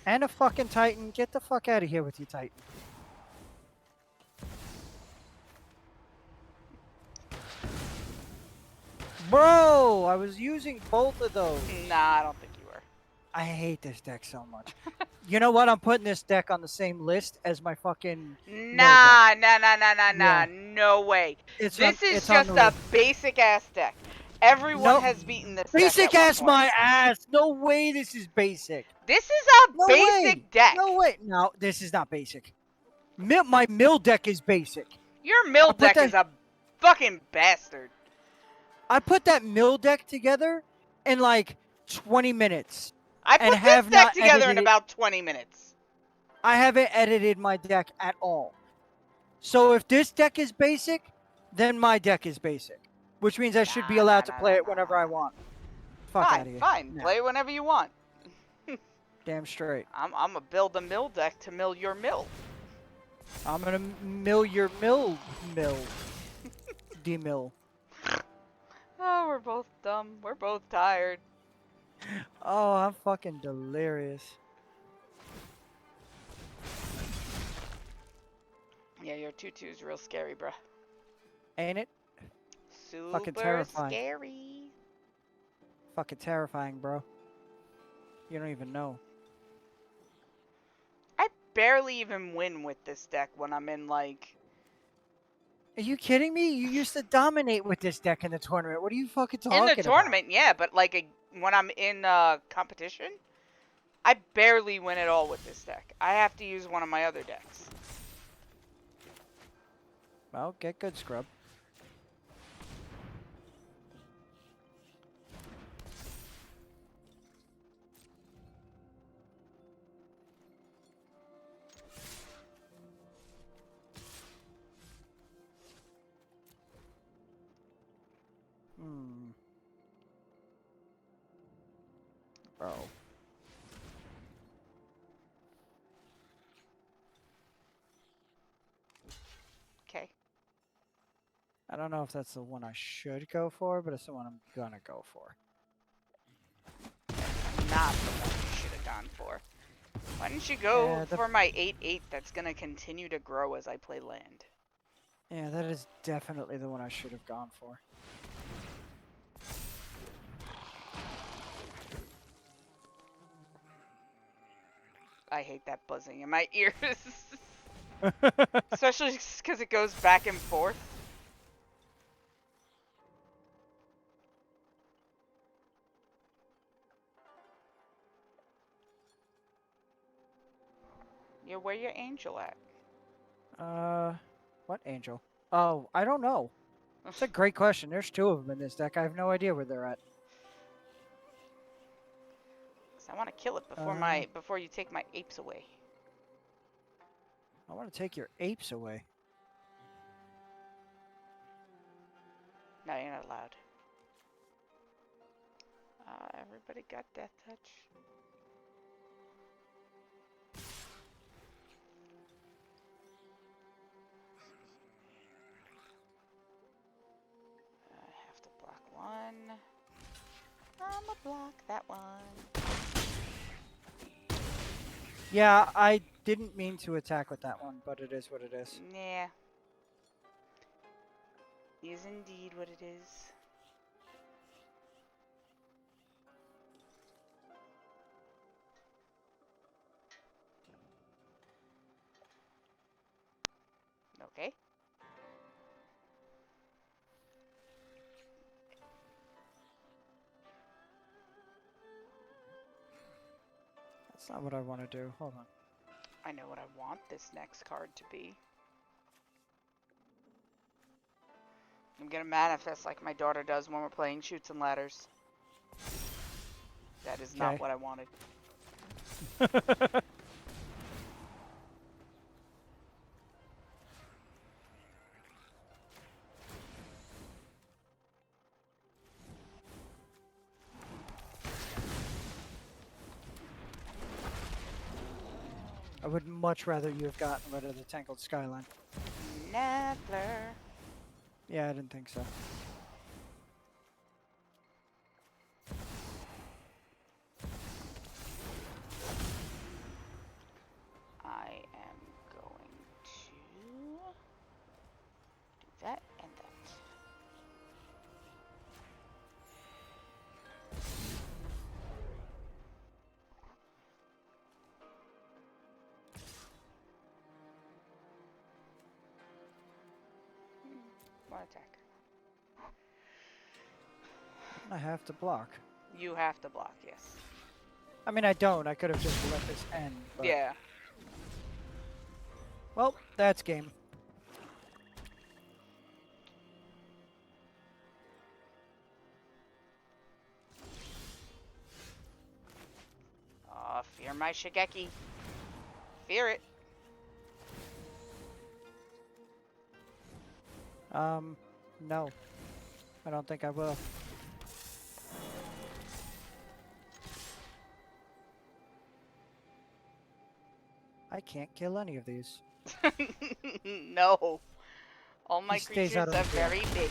And a fucking Titan. Get the fuck out of here with you, Titan. Bro, I was using both of those. Nah, I don't think you were. I hate this deck so much. You know what? I'm putting this deck on the same list as my fucking mill deck. Nah. Yeah. No way. It's This is it's on just the a list. basic ass deck. Everyone Nope. has beaten this Basic deck at one ass point. my ass. No way this is basic. This is a No basic way. deck. No way. No, this is not basic. My mill deck is basic. Your mill put deck that- is a fucking bastard. I put that mill deck together in like 20 minutes. I And put have this deck not together in edited it. about 20 minutes. I haven't edited my deck at all. So if this deck is basic, then my deck is basic. Which means I should be allowed to play it whenever I want. Fuck out of here. Fine. No. Play it whenever you want. Damn straight. I'm gonna build a mill deck to mill your mill. I'm gonna mill your mill. Demill. Oh, we're both dumb. We're both tired. Oh, I'm fucking delirious. Yeah, your tutu's real scary, bruh. Ain't it? Super Fucking terrifying. scary. Fucking terrifying, bro. You don't even know. I barely even win with this deck when I'm in, like... Are you kidding me? You used to dominate with this deck in the tournament. What are you fucking talking about? In the tournament, yeah, but, like, when I'm in competition, I barely win at all with this deck. I have to use one of my other decks. Well, get good, scrub. Bro. Okay. I don't know if that's the one I should go for, but it's the one I'm gonna go for. Not the one you should have gone for. Why didn't you go Yeah, for my 8/8 that's gonna continue to grow as I play land? Yeah, that is definitely the one I should have gone for. I hate that buzzing in my ears. Especially because it goes back and forth. Yeah, where your angel at? What angel? Oh, I don't know. That's a great question. There's two of them in this deck. I have no idea where they're at. 'Cause I want to kill it before before you take my apes away. I want to take your apes away. No, you're not allowed. Everybody got death touch. I have to block one. I'ma block that one. Yeah, I didn't mean to attack with that one, but it is what it is. Yeah. Is indeed what it is. Okay. That's not what I want to do. Hold on. I know what I want this next card to be. I'm gonna manifest like my daughter does when we're playing Chutes and Ladders. That is not Okay. what I wanted. I would much rather you have gotten rid of the Tangled Skyline. Never. Yeah, I didn't think so. I am going to do that and that. One attack. I have to block. You have to block, yes. I mean, I don't. I could have just let this end. But... Yeah. Well, that's game. Oh, fear my Shigeki. Fear it. No. I don't think I will. I can't kill any of these. No. All my He stays creatures out of are the field. very big.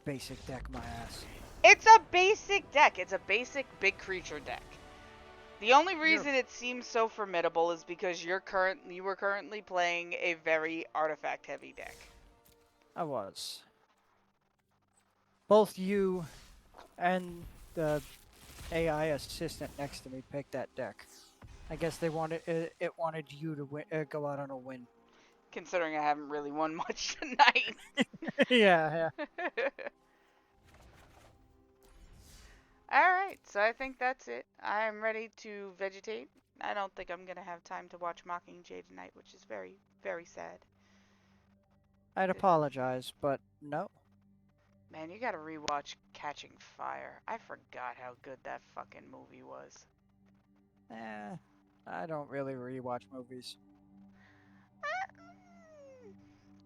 Basic deck my ass. It's a basic deck. It's a basic big creature deck. The only reason it seems so formidable is because you were currently playing a very artifact heavy deck. I was. Both you and the AI assistant next to me picked that deck. I guess they wanted it wanted you to win, go out on a win. Considering I haven't really won much tonight. Yeah. Alright, so I think that's it. I'm ready to vegetate. I don't think I'm going to have time to watch Mockingjay tonight, which is very, very sad. I'd apologize, but no. Man, you gotta rewatch Catching Fire. I forgot how good that fucking movie was. I don't really rewatch movies.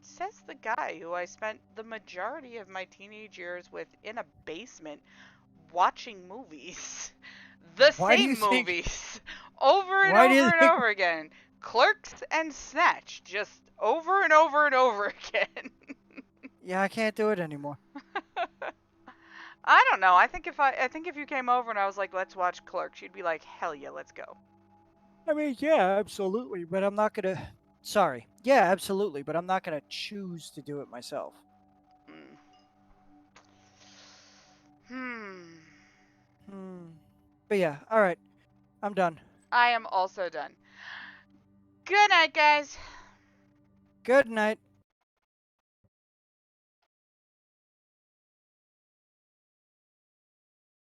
Says the guy who I spent the majority of my teenage years with in a basement watching movies. The Why do you same think- movies. Over and Why do you over and think- over again. Clerks and Snatch. Just over and over and over again. Yeah, I can't do it anymore. I don't know. I think if you came over and I was like, let's watch Clerks, you'd be like, hell yeah, let's go. I mean, yeah, absolutely, but I'm not gonna. Sorry. Yeah, absolutely, but I'm not gonna choose to do it myself. Hmm. But yeah, all right. I'm done. I am also done. Good night, guys. Good night.